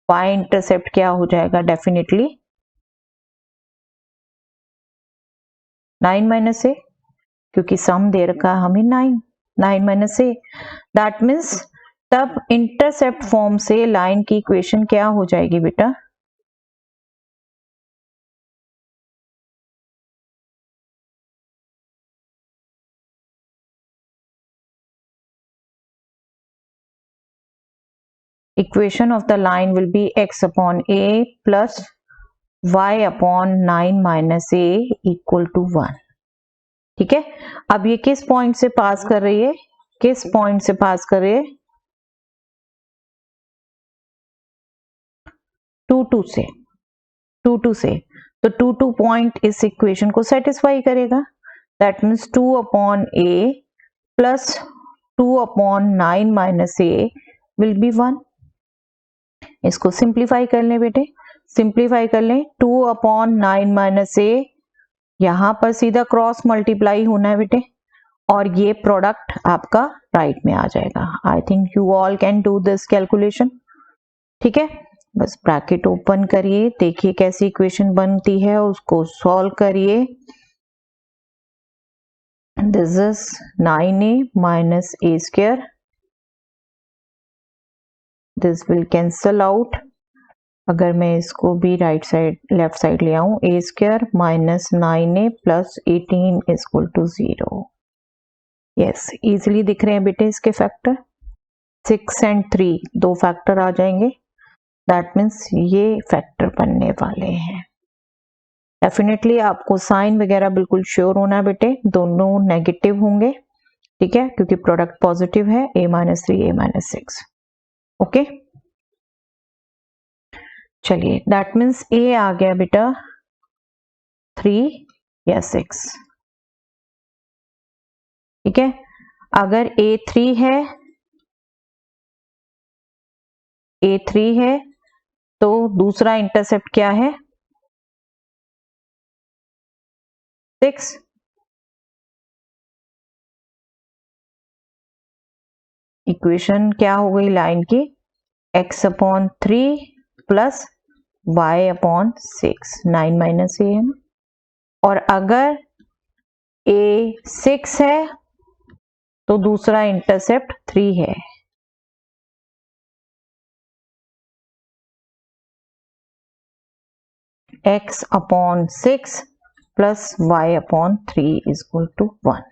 y इंटरसेप्ट क्या हो जाएगा, डेफिनेटली 9 माइनस ए, क्योंकि सम दे रखा है हमें 9 माइनस ए। दैट मीन्स तब इंटरसेप्ट फॉर्म से लाइन की इक्वेशन क्या हो जाएगी बेटा, equation of the line will be x upon a plus y upon 9 minus a equal to 1। ठीक है, अब ये किस पॉइंट से पास कर रही है, किस पॉइंट से पास कर रही है, 2 से, 2 से, तो 2 पॉइंट इस इक्वेशन को सेटिस्फाई करेगा। That means 2 upon a plus 2 upon 9 minus a will be 1। इसको सिंप्लीफाई कर लें बेटे, सिंप्लीफाई कर लें, 2 अपॉन 9 माइनस a, यहां पर सीधा क्रॉस मल्टीप्लाई होना है बेटे, और ये प्रोडक्ट आपका राइट में आ जाएगा। I think you all can do this calculation. ठीक है, बस ब्रैकेट ओपन करिए, देखिए कैसी इक्वेशन बनती है, उसको सॉल्व करिए। This is 9a minus a square, this will cancel out. अगर मैं इसको भी राइट साइड लेफ्ट साइड ले आऊं, a square minus 9a plus 18 is equal to 0। Yes, easily दिख रहे हैं बेटे इसके फैक्टर, 6 एंड 3 दो फैक्टर आ जाएंगे। दैट मीन्स ये फैक्टर बनने वाले हैं। डेफिनेटली आपको साइन वगैरह बिल्कुल श्योर होना है बेटे, दोनों नेगेटिव होंगे। ठीक है, क्योंकि प्रोडक्ट पॉजिटिव है, a minus 3 a minus 6। Okay, चलिए, दैट मीन्स a आ गया बेटा 3 या 6। ठीक है, अगर a3 है, a3 है तो दूसरा इंटरसेप्ट क्या है, 6। इक्वेशन क्या हो गई लाइन की, x upon 3 plus y upon 6, 9 minus a है। और अगर a 6 है तो दूसरा इंटरसेप्ट 3 है। x upon 6 plus y upon 3 is equal to 1।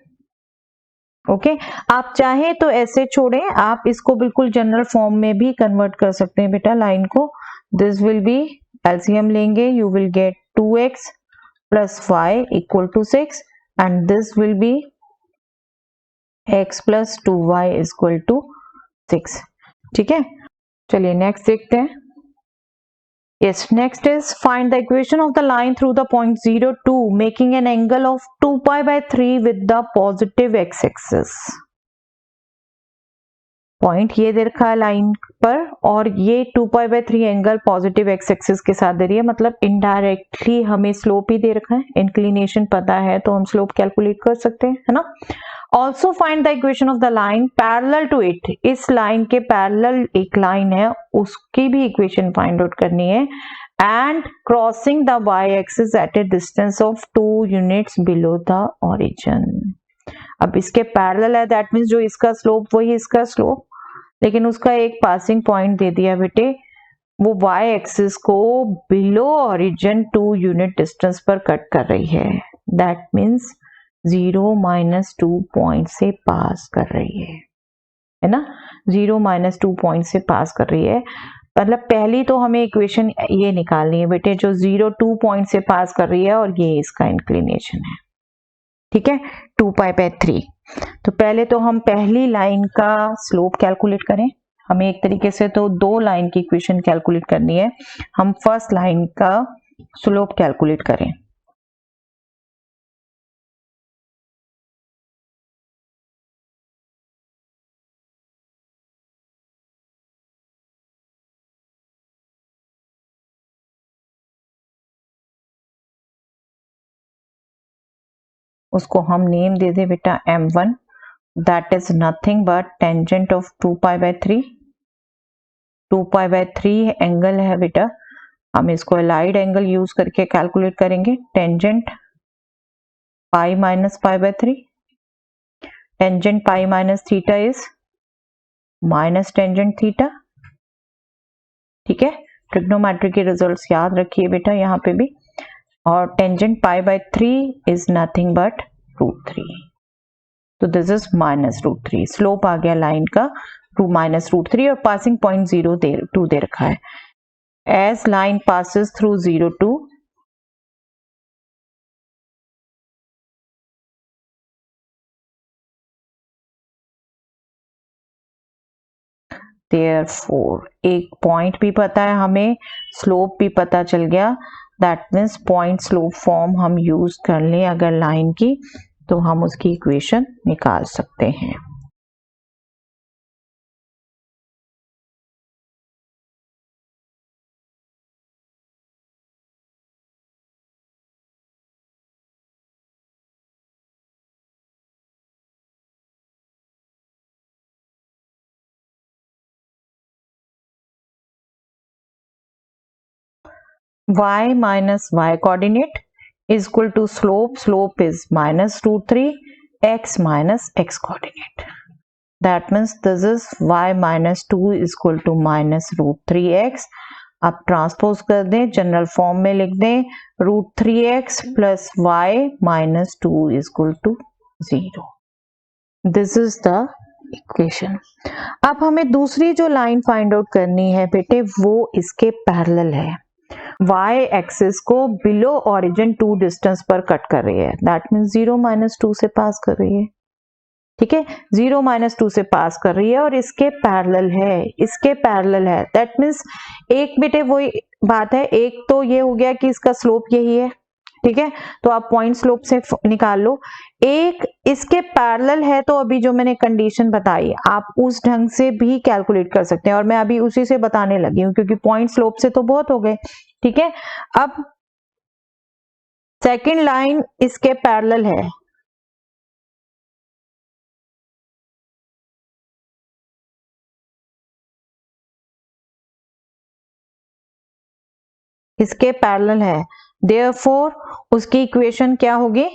Okay, आप चाहे तो ऐसे छोड़ें, आप इसको बिल्कुल जनरल फॉर्म में भी कन्वर्ट कर सकते हैं बेटा लाइन को। दिस विल बी, एलसीएम लेंगे, you will get 2x plus 5 equal to 6 and this will be x plus 2y is equal to 6। ठीक है, चलिए नेक्स्ट देखते हैं। Yes, next is find the equation of the line through the point 0, 2 making an angle of 2 pi by 3 with the positive x-axis। Point ये दे रखा है line पर और ये 2 pi by 3 angle positive x axis के साथ दे रही है, मतलब इनडायरेक्टली हमें स्लोप ही दे रखा है, इंक्लिनेशन पता है तो हम स्लोप कैलकुलेट कर सकते हैं, है ना। Also find the equation of the line parallel to it, इस लाइन के पैरेलल एक लाइन है उसकी भी इक्वेशन फाइंड आउट करनी है, and crossing the y axis at a distance of 2 units below the origin. अब इसके पैरेलल है, दैट मीन्स जो इसका स्लोप वही इसका स्लोप, लेकिन उसका एक पासिंग पॉइंट दे दिया बेटे, वो वाई एक्सिस को बिलो ओरिजिन 2 यूनिट डिस्टेंस पर कट कर रही है। दैट मीन्स 0 माइनस 2 पॉइंट से पास कर रही है ना, 0 माइनस 2 पॉइंट से पास कर रही है। मतलब पहली तो हमें इक्वेशन ये निकालनी है बेटे, जो 0 2 पॉइंट से पास कर रही है और ये इसका इंक्लिनेशन है। ठीक है, 2 पाई बाय 3। तो पहले तो हम पहली लाइन का स्लोप कैलकुलेट करें, हमें एक तरीके से तो दो लाइन की इक्वेशन कैलकुलेट करनी है, हम फर्स्ट लाइन का स्लोप कैलकुलेट करें। उसको हम नेम दे दें बेटा m1 that is nothing but tangent of 2 pi by 3. 2 pi by 3 angle है बेटा, हम इसको अलाइड एंगल यूज करके कैलकुलेट करेंगे. Tangent pi minus pi by 3. Tangent pi minus theta is minus tangent theta. ठीक है, ट्रिग्नोमेट्री के रिजल्ट्स याद रखिए बेटा यहाँ पे भी. और tangent pi by 3 is nothing but √3. तो दिस इज -√3. स्लोप आ गया लाइन का -√3 और पासिंग पॉइंट 0.2 दे रखा है. As line passes through 0, 2, therefore एक पॉइंट भी पता है हमें, स्लोप भी पता चल गया. That means point slope form हम यूज कर लें अगर लाइन की, तो हम उसकी इक्वेशन निकाल सकते हैं. y minus y coordinate is equal to slope. Slope is -√3, x minus x coordinate. That means this is y minus 2 is equal to -√3x. अब ट्रांसपोज कर दें, जनरल फॉर्म में लिख दें √3x plus y minus 2 is equal to 0. This is the equation. अब हमें दूसरी जो लाइन फाइंड आउट करनी है बेटे, वो इसके पैरेलल है. y एक्सिस को बिलो ओरिजिन 2 डिस्टेंस पर कट कर रही है. दैट मीन्स 0-2 से पास कर रही है. ठीक है, 0-2 से पास कर रही है और इसके पैरेलल है, इसके पैरेलल है. दैट मीन्स एक बेटे वही बात है, एक तो ये हो गया कि इसका स्लोप यही है. ठीक है, तो आप पॉइंट स्लोप से निकाल लो. एक इसके पैरेलल है, तो अभी जो मैंने कंडीशन बताई आप उस ढंग से भी कैलकुलेट कर सकते हैं, और मैं अभी उसी से बताने लगी हूं क्योंकि पॉइंट स्लोप से तो बहुत हो गए. ठीक है, अब सेकंड लाइन इसके पैरेलल है. इसके पैरेलल है, देयरफॉर उसकी इक्वेशन क्या होगी?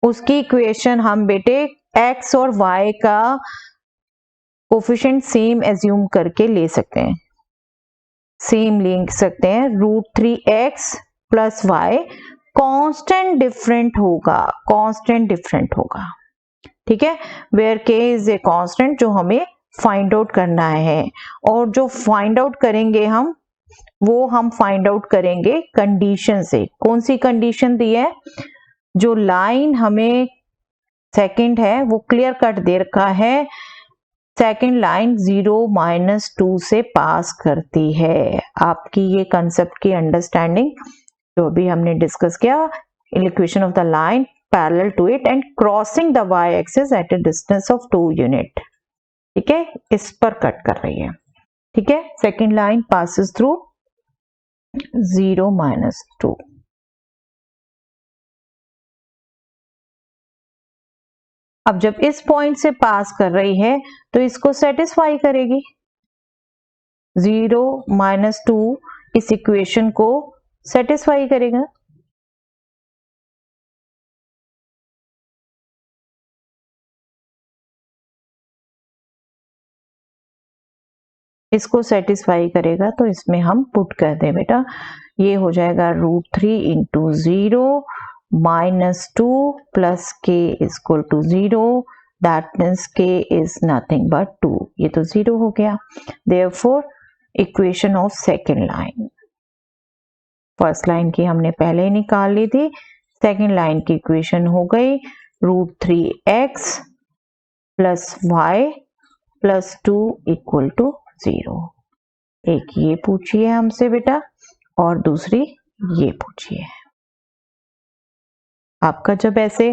उसकी इक्वेशन हम बेटे x और y का कोफिशिएंट सेम एज्यूम करके ले सकते हैं. सेम ले सकते हैं. √3x plus y constant different होगा, कांस्टेंट डिफरेंट होगा. ठीक है, where k is a constant जो हमें फाइंड आउट करना है. और जो फाइंड आउट करेंगे वो हम फाइंड आउट करेंगे कंडीशन से. कौन सी कंडीशन दी है? जो लाइन हमें सेकंड है वो क्लियर कट दे रखा है, सेकंड लाइन 0-2 से पास करती है. आपकी ये कंसेप्ट की अंडरस्टैंडिंग जो अभी हमने डिस्कस किया, equation of the line parallel to it and crossing the y axis at a distance of 2 unit. ठीक है, इस पर कट कर रही है. ठीक है, सेकंड लाइन पासिस थ्रू 0-2. अब जब इस पॉइंट से पास कर रही है तो इसको सेटिस्फाई करेगी. 0-2 इस इक्वेशन को सेटिस्फाई करेगा. इसको सेटिस्फाई करेगा, तो इसमें हम पुट कर दें बेटा, ये हो जाएगा √3 into 0 -2 plus k is equal to 0. That means k is nothing but 2. ये तो 0 हो गया. Therefore equation of second line, first line की हमने पहले ही निकाल ली थी, सेकेंड लाइन की इक्वेशन हो गई √3x plus y plus 2 equal to 0. एक ये पूछिए हमसे बेटा और दूसरी ये पूछिए. आपका जब ऐसे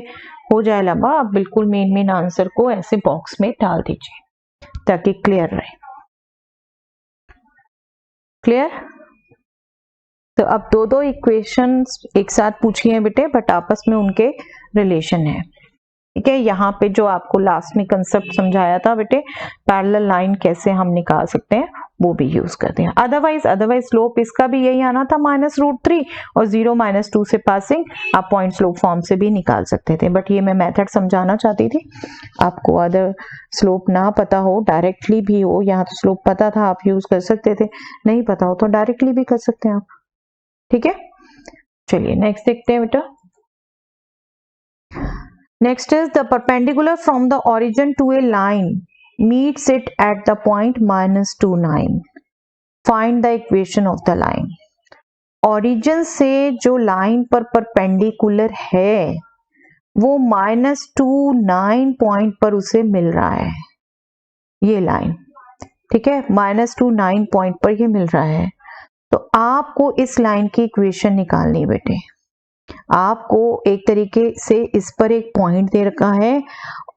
हो जाए लंबा, आप बिल्कुल मेन आंसर को ऐसे बॉक्स में डाल दीजिए ताकि क्लियर रहे. क्लियर? तो अब दो इक्वेशंस एक साथ पूछिए बेटे, बट आपस में उनके रिलेशन है. ठीक है, यहाँ पे जो आपको लास्ट में कंसेप्ट समझाया था बेटे, पैरेलल लाइन कैसे हम निकाल सकते हैं वो भी यूज करते हैं। अदरवाइज स्लोप इसका भी यही आना था -√3 और 0 -2 से पासिंग आप पॉइंट स्लोप फॉर्म से भी निकाल सकते थे, बट ये मैं मेथड समझाना चाहती थी। आपको अदर स्लोप ना पता हो, डायरेक्टली भी हो, यहाँ तो स्लोप पता था आप यूज कर सकते थे, नहीं पता हो तो डायरेक्टली भी कर सकते हैं आप। ठीक है, चलिए नेक्स्ट देखते हैं बेटा। Next is the perpendicular from the origin to a line meets it at the point -2, 9. Find the equation of the line. Origin से जो लाइन पर परपेंडिकुलर है वो -2, 9 पॉइंट पर उसे मिल रहा है, ये लाइन, ठीक है, -2, 9 पॉइंट पर ये मिल रहा है। तो आपको इस लाइन की इक्वेशन निकालनी है बेटे। आपको एक तरीके से इस पर एक पॉइंट दे रखा है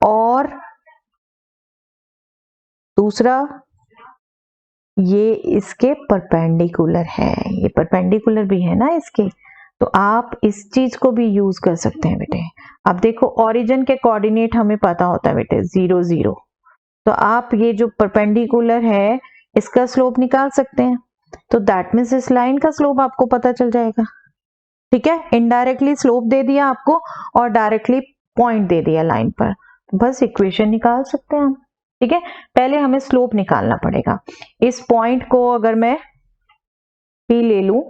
और दूसरा ये इसके परपेंडिकुलर है, ये परपेंडिकुलर भी है ना इसके, तो आप इस चीज को भी यूज कर सकते हैं बेटे। अब देखो ओरिजिन के कोऑर्डिनेट हमें पता होता है बेटे 0, 0, तो आप ये जो परपेंडिकुलर है इसका स्लोप निकाल सकते हैं, तो दैट मीन्स इस लाइन का स्लोप आपको पता चल जाएगा। ठीक है, इनडायरेक्टली स्लोप दे दिया आपको और डायरेक्टली पॉइंट दे दिया लाइन पर, बस इक्वेशन निकाल सकते हैं हम। ठीक है, पहले हमें स्लोप निकालना पड़ेगा। इस पॉइंट को अगर मैं P ले लूं,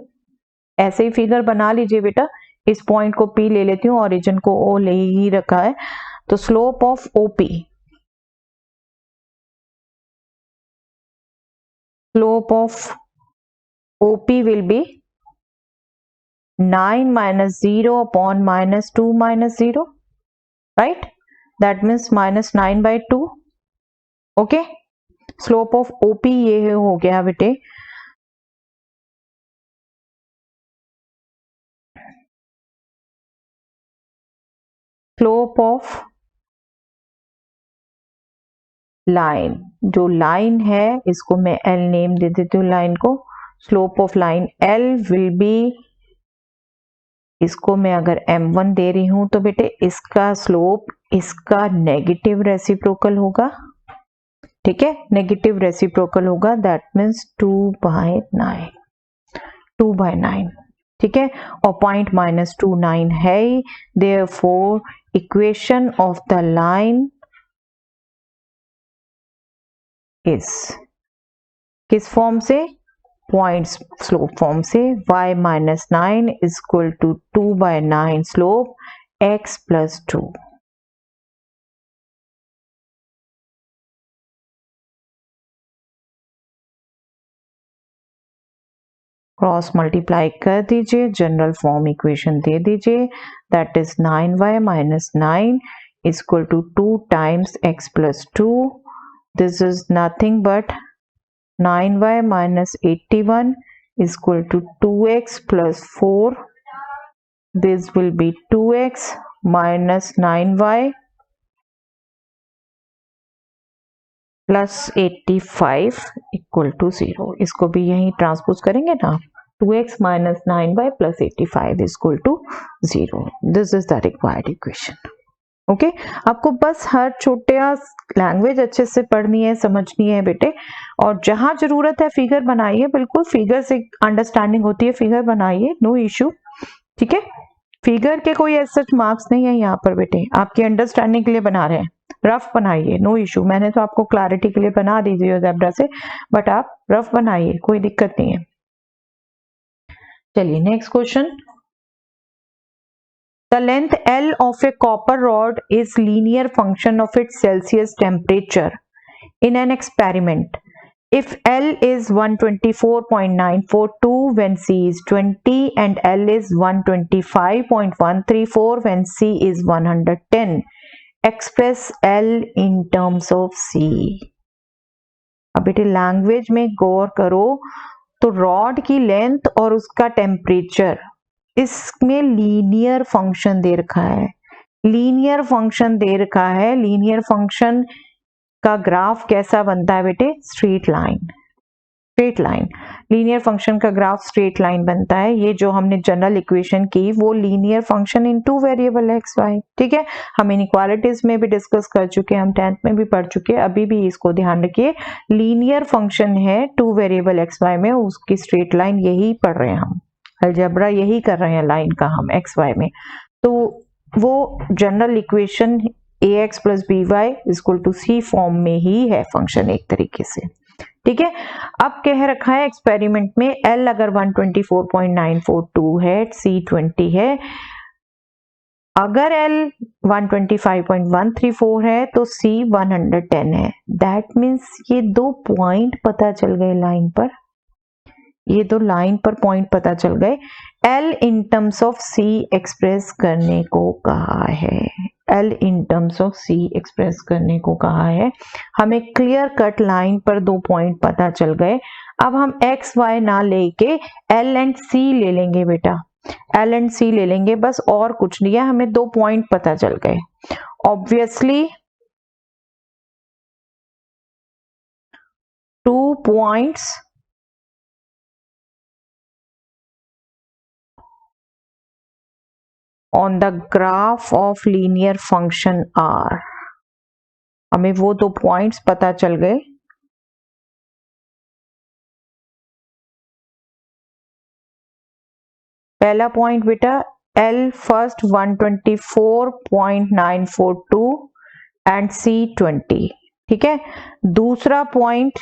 ऐसे ही फिगर बना लीजिए बेटा, इस पॉइंट को P ले लेती हूँ, ओरिजिन को O ले ही रखा है, तो slope of OP, slope of OP will be 9 - 0 upon -2 - 0, right? That means -9/2. Okay? Slope of OP ये हो गया बेटे स्लोप ऑफ लाइन, जो लाइन है इसको मैं L नेम दे देती हूँ लाइन को, slope of line L will be, इसको मैं अगर M1 दे रही हूं तो बेटे इसका स्लोप इसका नेगेटिव रेसिप्रोकल होगा। ठीक है, नेगेटिव रेसिप्रोकल होगा, दैट मीन्स 2/9, 2/9। ठीक है, और पॉइंट -2, 9 है, therefore equation of the line is किस फॉर्म से, पॉइंट स्लोप फॉर्म से, y - 9 is equal to 2/9 slope x + 2। Cross multiply कर दीजिए, जनरल फॉर्म इक्वेशन दे दीजिए, that is 9y - 9 is equal to 2 times x + 2, this is nothing but 9y - 81 is equal to 2x + 4. This will be 2x minus 9y plus 85 equal to 0. इसको भी यहीं transpose करेंगे ना, 2x minus 9y plus 85 is equal to 0. This is the required equation. Okay आपको बस हर छोटा language अच्छे से पढ़नी है, समझनी है बेटे, और जहां जरूरत है फिगर बनाइए, बिल्कुल फिगर से अंडरस्टैंडिंग होती है, फिगर बनाइए, नो इशू। ठीक है, फिगर के कोई ऐसे मार्क्स नहीं है यहाँ पर बेटे, आपकी अंडरस्टैंडिंग के लिए बना रहे हैं, रफ बनाइए, नो इशू। मैंने तो आपको क्लैरिटी के लिए बना दीजिए ज़ेब्रा से, बट आप रफ बनाइए, कोई दिक्कत नहीं है। चलिए next question. The length L of a copper rod is linear function of its Celsius temperature in an experiment. If L is 124.942 when C is 20 and L is 125.134 when C is 110, express L in terms of C. अब बेटे language में गौर करो, तो rod की length और उसका temperature, इसमें linear function दे रखा है, लीनियर फंक्शन दे रखा है, लीनियर फंक्शन का ग्राफ कैसा बनता है बेटे, straight line. Straight line, linear function का ग्राफ स्ट्रेट लाइन बनता है। ये जो हमने जनरल इक्वेशन की वो linear function in two variable है एक्स वाई, ठीक है। हम इनइक्वालिटीज में भी डिस्कस कर चुके हैं, हम 10th में भी पढ़ चुके हैं। अभी भी इसको ध्यान रखिए, लीनियर फंक्शन है टू वेरिएबल एक्स वाई में, उसकी स्ट्रेट लाइन यही पढ़ रहे हैं हम, अलजेब्रा यही कर रहे हैं लाइन का हम एक्स वाई में। तो वो general equation ax plus B y equal to c form में ही है फंक्शन एक तरीके से, ठीक है। अब कह रखा है एक्सपेरिमेंट में L अगर 124.942 है, C 20 है, अगर L 125.134 है तो C 110 है। दैट मीन्स ये दो पॉइंट पता चल गए लाइन पर, ये दो लाइन पर पॉइंट पता चल गए। L in terms of C express करने को कहा है, L in terms of C express करने को कहा है। हमें क्लियर कट लाइन पर दो पॉइंट पता चल गए। अब हम x y ना लेके L एंड C ले लेंगे बेटा, L एंड C ले लेंगे बस, और कुछ नहीं है। हमें दो पॉइंट पता चल गए। Obviously 2 points on the graph of linear function R, हमें वो दो पॉइंट्स पता चल गए। पहला पॉइंट बेटा L फर्स्ट 124.942 एंड C 20, ठीक है। दूसरा point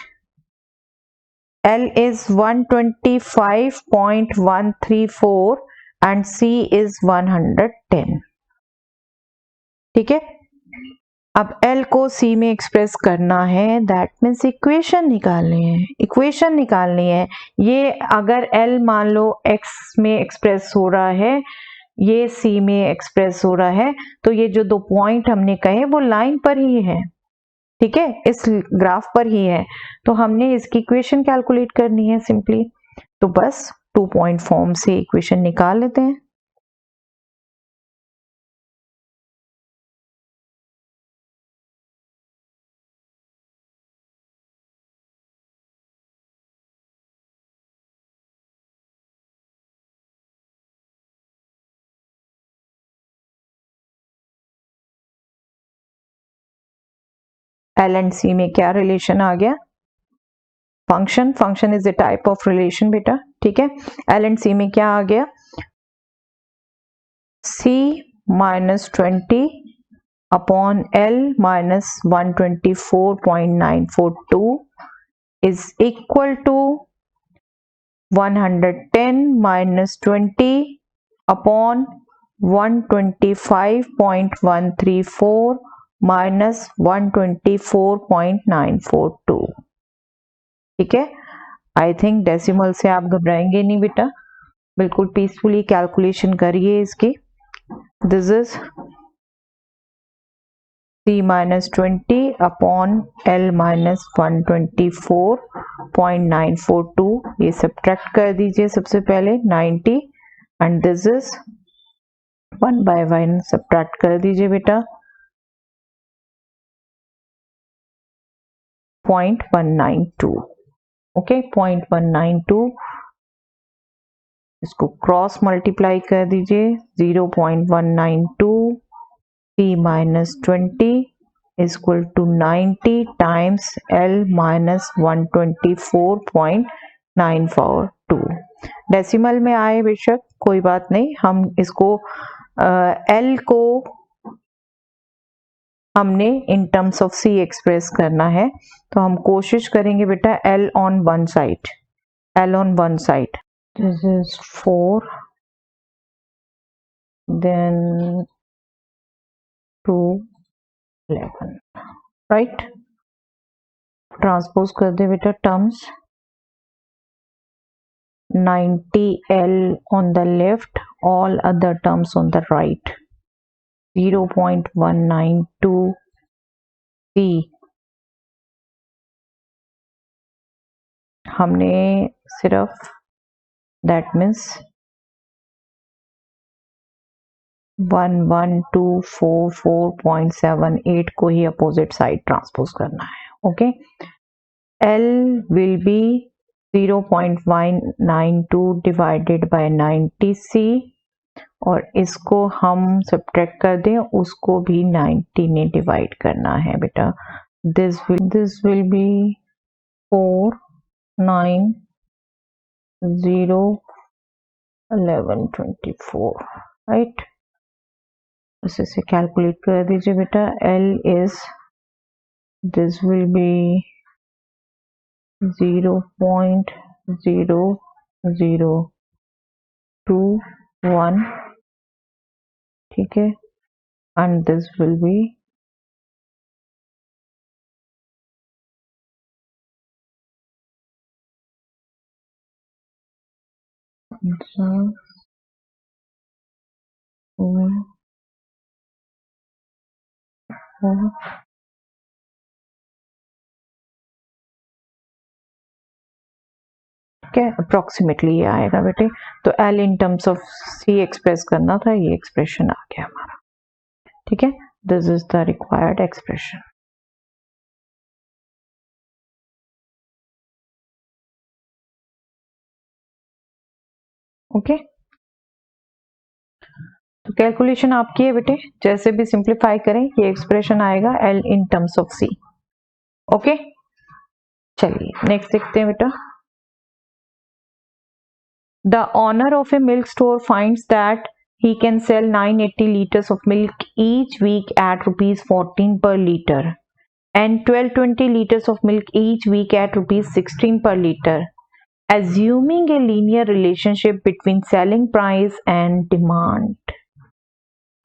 L is 125.134 and C is 110, ठीक है। अब L को C में एक्सप्रेस करना है, दैट मीन्स इक्वेशन निकालनी है, इक्वेशन निकालनी है। ये अगर L मान लो X में एक्सप्रेस हो रहा है, ये C में एक्सप्रेस हो रहा है, तो ये जो दो पॉइंट हमने कहे वो लाइन पर ही है, ठीक है, इस ग्राफ पर ही है। तो हमने इसकी इक्वेशन कैलकुलेट करनी है सिंपली, तो बस 2 पॉइंट फॉर्म से इक्वेशन निकाल लेते हैं। L एंड C में क्या रिलेशन आ गया, function, function is a type of relation बेटा, ठीक है। L एंड C में क्या आ गया, C minus 20 upon L minus 124.942 is equal to 110 minus 20 upon 125.134 minus 124.942, ठीक है। आई थिंक डेसिमल से आप घबराएंगे नहीं बेटा, बिल्कुल पीसफुली कैलकुलेशन करिए इसकी। This is C minus 20 upon L minus 124.942, ये सब्ट्रैक्ट कर दीजिए सबसे पहले 90, एंड दिस इज 1/1 सब्ट्रैक्ट कर दीजिए बेटा 0.192, ओके 0.192, इसको क्रॉस मल्टीप्लाई कर दीजिए 0.192 C minus 20 equal to 90 times L minus 124.942। Decimal में आए बेशक कोई बात नहीं, हम इसको L को हमने in terms of C express करना है, तो हम कोशिश करेंगे बेटा L on one side, L on one side, this is 4 then 2 11, right. Transpose कर दे बेटा terms, 90L on the left, all other terms on the right, 0.192 C हमने सिर्फ दैट मीन्स 1124.78 को ही अपोजिट साइड ट्रांसपोज करना है, okay. L will be 0.192 divided by 90C, और इसको हम सब्ट्रैक्ट कर दें, उसको भी 90 ने डिवाइड करना है बेटा। This will B 4901124, right. इसे कैलकुलेट कर दीजिए बेटा। L is, this will B 0.0021, ठीक है, and this will be approximately ये आएगा बेटे। तो L in terms of C express करना था, ये एक्सप्रेशन आ गया हमारा, ठीक है। This is the required expression. Okay, तो कैलकुलेशन आपकी है बेटे, जैसे भी सिंप्लीफाई करें ये एक्सप्रेशन आएगा L in terms of C। Okay, चलिए नेक्स्ट देखते हैं बेटा। The owner of a milk store finds that he can sell 980 liters of milk each week at rupees 14 per liter and 1220 liters of milk each week at rupees 16 per liter. Assuming a linear relationship between selling price and demand,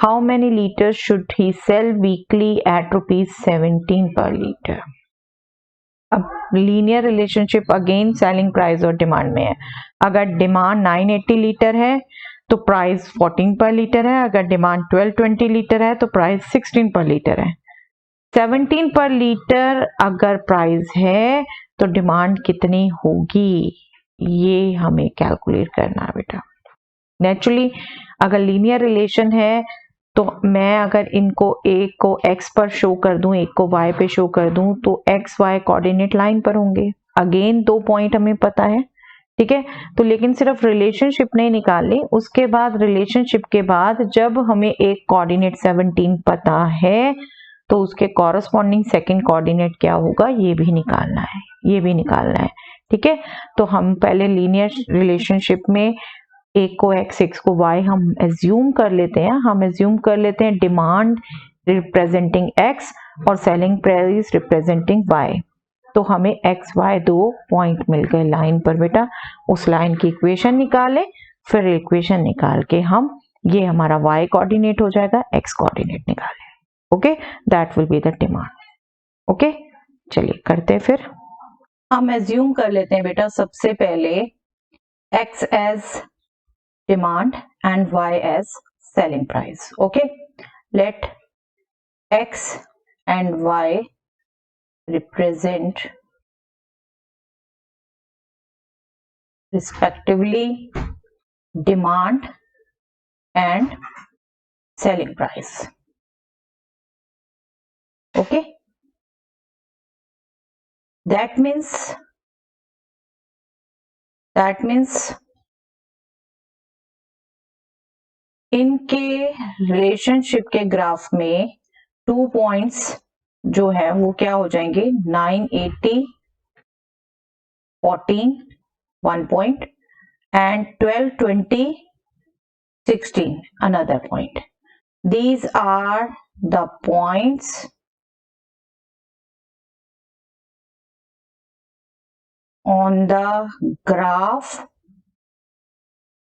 how many liters should he sell weekly at rupees 17 per liter? अब linear relationship again selling price और demand में है। अगर demand 980 litre है तो price 14 पर litre है, अगर डिमांड 1220 लीटर है तो प्राइस 16 पर लीटर है। 17 पर लीटर अगर प्राइस है तो डिमांड कितनी होगी, ये हमें कैलकुलेट करना है बेटा। नेचुरली अगर लीनियर रिलेशन है तो मैं अगर इनको एक को x पर शो कर दूं, एक को y पे शो कर दूं, तो x y कोऑर्डिनेट लाइन पर होंगे। अगेन 2 पॉइंट हमें पता है, ठीक है। तो लेकिन सिर्फ रिलेशनशिप नहीं निकालनी, उसके बाद रिलेशनशिप के बाद जब हमें एक कोऑर्डिनेट 17 पता है तो उसके कॉरस्पॉन्डिंग सेकंड कोऑर्डिनेट क्या होगा ये भी निकालना है, ये भी निकालना है, ठीक है। तो हम पहले लीनियर रिलेशनशिप में एक को x, एक को y हम एज्यूम कर लेते हैं, डिमांड रिप्रेजेंटिंग x और सेलिंग प्राइस रिप्रेजेंटिंग y। तो हमें x y 2 पॉइंट मिल गए लाइन पर बेटा। उस लाइन की इक्वेशन निकालें, फिर इक्वेशन निकाल के हम, ये हमारा y कोऑर्डिनेट हो जाएगा, x कोऑर्डिनेट निकालें। Okay, that will be the demand. Okay, चलिए करते हैं फिर। हम एज्यूम कर लेते हैं बेटा सबसे पहले x as demand and y as selling price. Okay, let x and y represent respectively demand and selling price. Okay, that means इनके रिलेशनशिप के ग्राफ में 2 पॉइंट्स जो है वो क्या हो जाएंगे, 980 14 1 point and 1220 16 another point. These are the points on the graph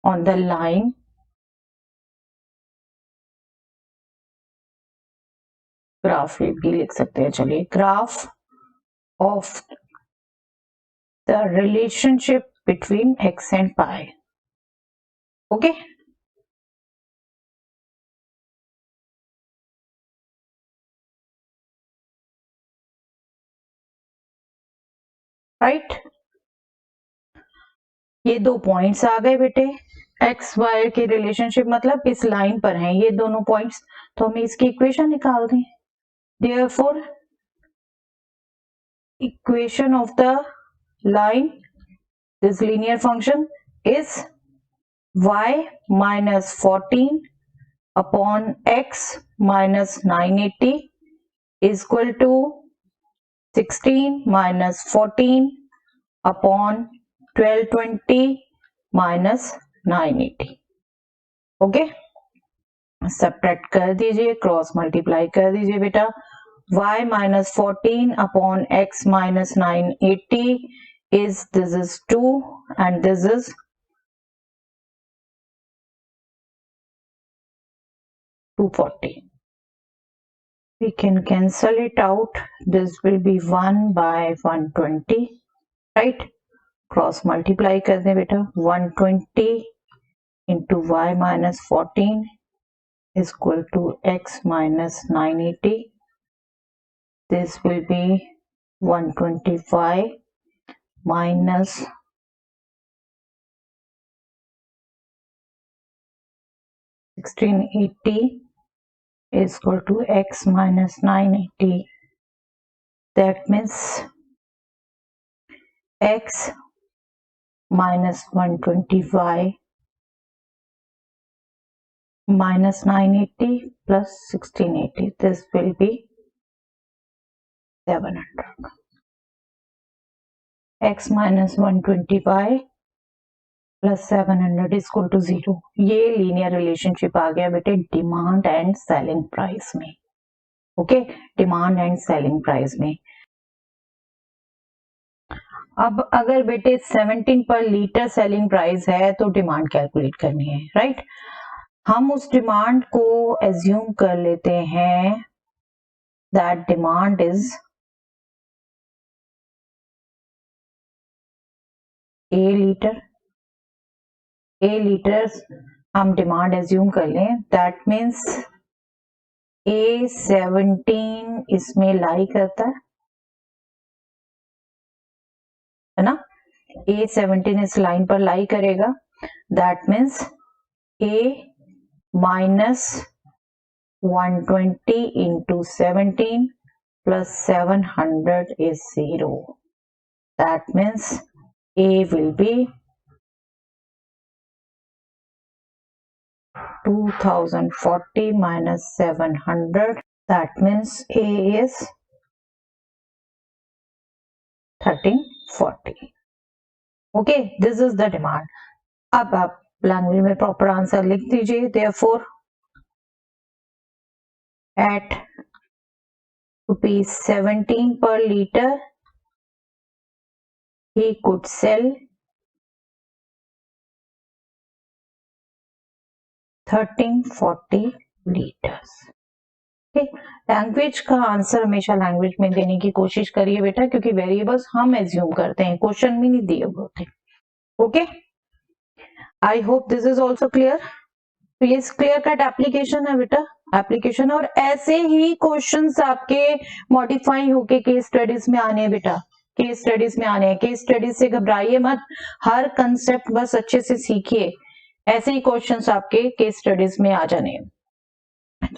on the line graph भी लिख सकते हैं, चलिए, graph of the relationship between x and pi. Okay, right. ये 2 पॉइंट्स आ गए बेटे, x y के रिलेशनशिप मतलब इस लाइन पर हैं ये दोनों पॉइंट्स, तो हमें इसकी इक्वेशन निकाल दें। Therefore, equation of the line This linear function is y minus 14 upon x minus 980 is equal to 16 minus 14 upon 1220 minus 980. Okay, subtract कर दीजिए, क्रॉस मल्टीप्लाई कर दीजिए बेटा. y minus 14 upon x minus 980 is, this is 2 and this is 240. We can cancel it out. This will be 1 by 120, right? Cross multiply कर दें बेटा. 120 into y minus 14 is equal to x minus 980. This will be 125 minus 1680 is equal to x minus 980. That means x minus 125 minus 980 plus 1680. This will be 700. X minus 125 plus 700 is equal to 0. ये linear relationship आ गया बेटे demand and selling price में. ओके, demand and selling price में. अब अगर बेटे 17 पर लीटर सेलिंग प्राइस है तो डिमांड कैलकुलेट करनी है, राइट? हम उस डिमांड को एज्यूम कर लेते हैं that demand is a litre. A litres हम डिमांड एज्यूम कर लें. दैट मीन्स A17 इसमें लाई करता है ना. A17 इस लाइन पर लाई करेगा. That means A minus 120 into 17 plus 700 is 0. That means A will be 2040 minus 700. That means A is 1340. Okay, this is the demand. अब आप लैंग्वेज में प्रॉपर आंसर लिख दीजिए. Therefore, at ₹17 per liter, he could sell 1340 litres. Language का answer हमेशा language में देने की कोशिश करिए बेटा, क्योंकि वेरिएबल्स हम एज्यूम करते हैं, क्वेश्चन में नहीं दिए हुए होते. Okay, I hope this is also clear. तो ये क्लियर कट एप्लीकेशन है बेटा, एप्लीकेशन. और ऐसे ही क्वेश्चंस आपके मॉडिफाई होके केस स्टडीज में आने हैं बेटा, केस स्टडीज में आने हैं. केस स्टडीज से घबराइए मत, हर कंसेप्ट बस अच्छे से सीखिए. ऐसे ही क्वेश्चंस आपके केस स्टडीज में आ जाने हैं.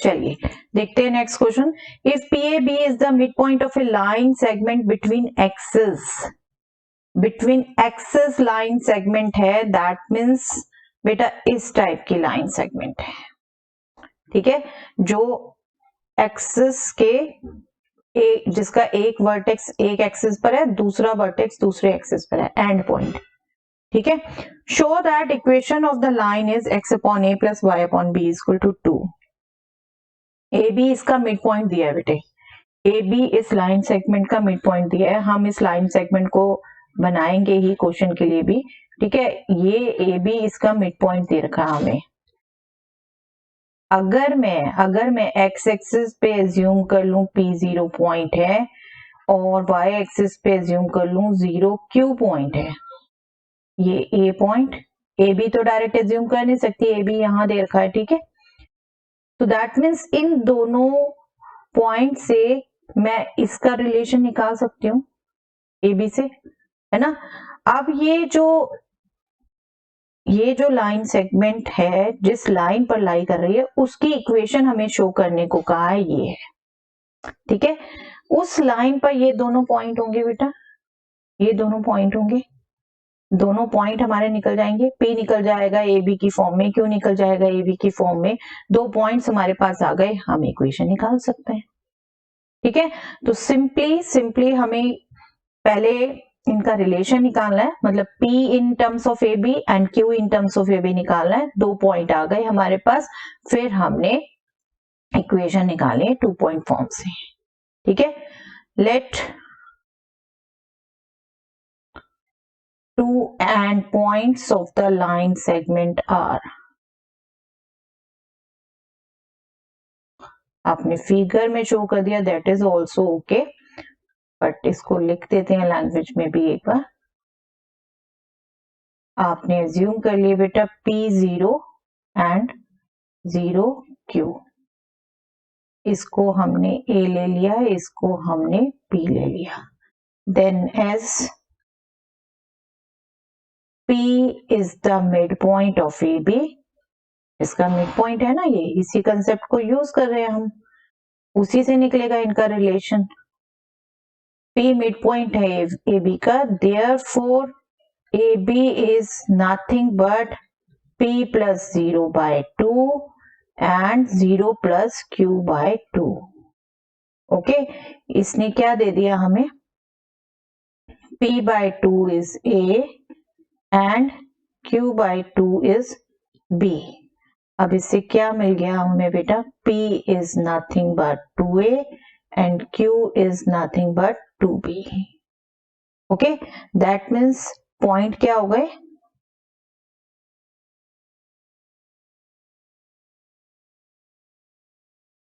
चलिए देखते हैं next question. If PAB is the mid point of a line segment between axes line segment है. दैट मीन्स बेटा इस टाइप की लाइन सेगमेंट है, ठीक है, जो एक्सिस के जिसका एक वर्टेक्स एक एक्सिस पर है, दूसरा वर्टेक्स दूसरे एक्सिस पर है, एंड पॉइंट. ठीक है. Show that equation of the line is x upon a plus y upon b is equal to 2. AB इसका मिड पॉइंट दिया है बेटे. AB इस लाइन सेगमेंट का मिड पॉइंट दिया है. हम इस लाइन सेगमेंट को बनाएंगे ही क्वेश्चन के लिए भी, ठीक है. ये AB इसका मिड पॉइंट दे रखा है हमें. अगर मैं x एक्सिस पे एज्यूम कर लूं P0 पॉइंट है और y एक्सिस पे एज्यूम कर लूं 0 Q पॉइंट है, ये A पॉइंट, AB तो डायरेक्ट एज्यूम कर नहीं सकती, AB यहां दे रखा है, ठीक है. तो दैट मीन्स इन दोनों पॉइंट से मैं इसका रिलेशन निकाल सकती हूँ AB से, है ना. अब ये जो लाइन सेगमेंट है जिस लाइन पर लाई कर रही है उसकी इक्वेशन हमें शो करने को कहा है, ये है, ठीक है. उस लाइन पर ये दोनों पॉइंट होंगे बेटा, ये दोनों पॉइंट होंगे, दोनों पॉइंट हमारे निकल जाएंगे, P निकल जाएगा ए बी की फॉर्म में, Q निकल जाएगा ए बी की फॉर्म में, दो पॉइंट्स हमारे पास आ गए, हम इक्वेशन निकाल सकते हैं। ठीक है, तो सिंपली हमें पहले इनका रिलेशन निकालना है, मतलब P in terms of a b and Q in terms of a b निकालना है। दो पॉइंट आ गए हमारे पास, फिर हमने इक्वेशन निकाले 2 पॉइंट फॉर्म से। ठीक है, let 2 end points of the line segment are, आपने फिगर में शो कर दिया, that is also okay, but इसको लिख देते हैं लैंग्वेज में भी एक बार। आपने एज्यूम कर लिए बेटा P0 एंड 0 Q, इसको हमने A ले लिया, इसको हमने P ले लिया। Then as P is the mid point of a b, इसका मिड पॉइंट है ना ये, इसी कंसेप्ट को यूज कर रहे हैं हम, उसी से निकलेगा इनका रिलेशन। P मिड पॉइंट है ए बी का, therefore A B is nothing but P plus 0/2 and 0 plus Q/2। Okay, इसने क्या दे दिया हमें, P/2 is A and Q/2 is B। अब इससे क्या मिल गया हमें बेटा, P is nothing but 2A and Q is nothing but 2B। Okay, that means point क्या हो गए,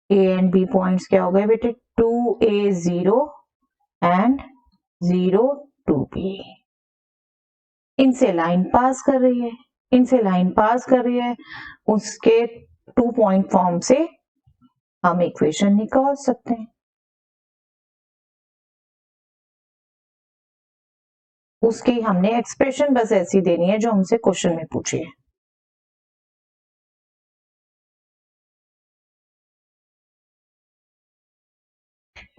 A एंड B पॉइंट्स क्या हो गए बेटे, 2A 0 एंड 0 2B। इनसे लाइन पास कर रही है, इनसे लाइन पास कर रही है, उसके 2 पॉइंट फॉर्म से हम इक्वेशन निकाल सकते हैं। उसकी हमने एक्सप्रेशन बस ऐसी देनी है जो हमसे क्वेश्चन में पूछी है।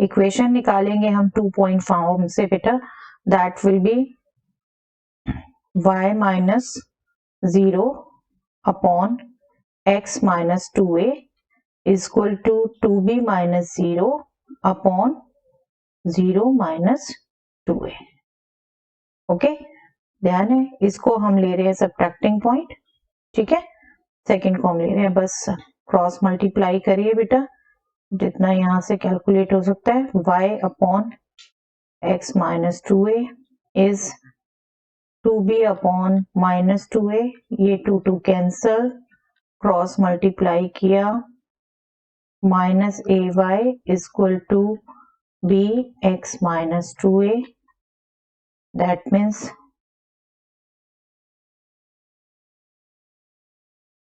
इक्वेशन निकालेंगे हम 2 पॉइंट फॉर्म से बेटा, that will be y minus 0 upon x minus 2a equal to 2b minus 0 upon 0 minus 2a। Okay, ध्यान है, इसको हम ले रहे हैं सब्ट्रैक्टिंग पॉइंट। ठीक है, सेकंड को हम ले रहे हैं, बस क्रॉस मल्टीप्लाई करिए बेटा, जितना यहां से कैलकुलेट हो सकता है, y upon x minus 2a is 2b upon minus 2a, ये 2 कैंसल, क्रॉस मल्टीप्लाई किया, minus ay equal to b x minus 2a, that means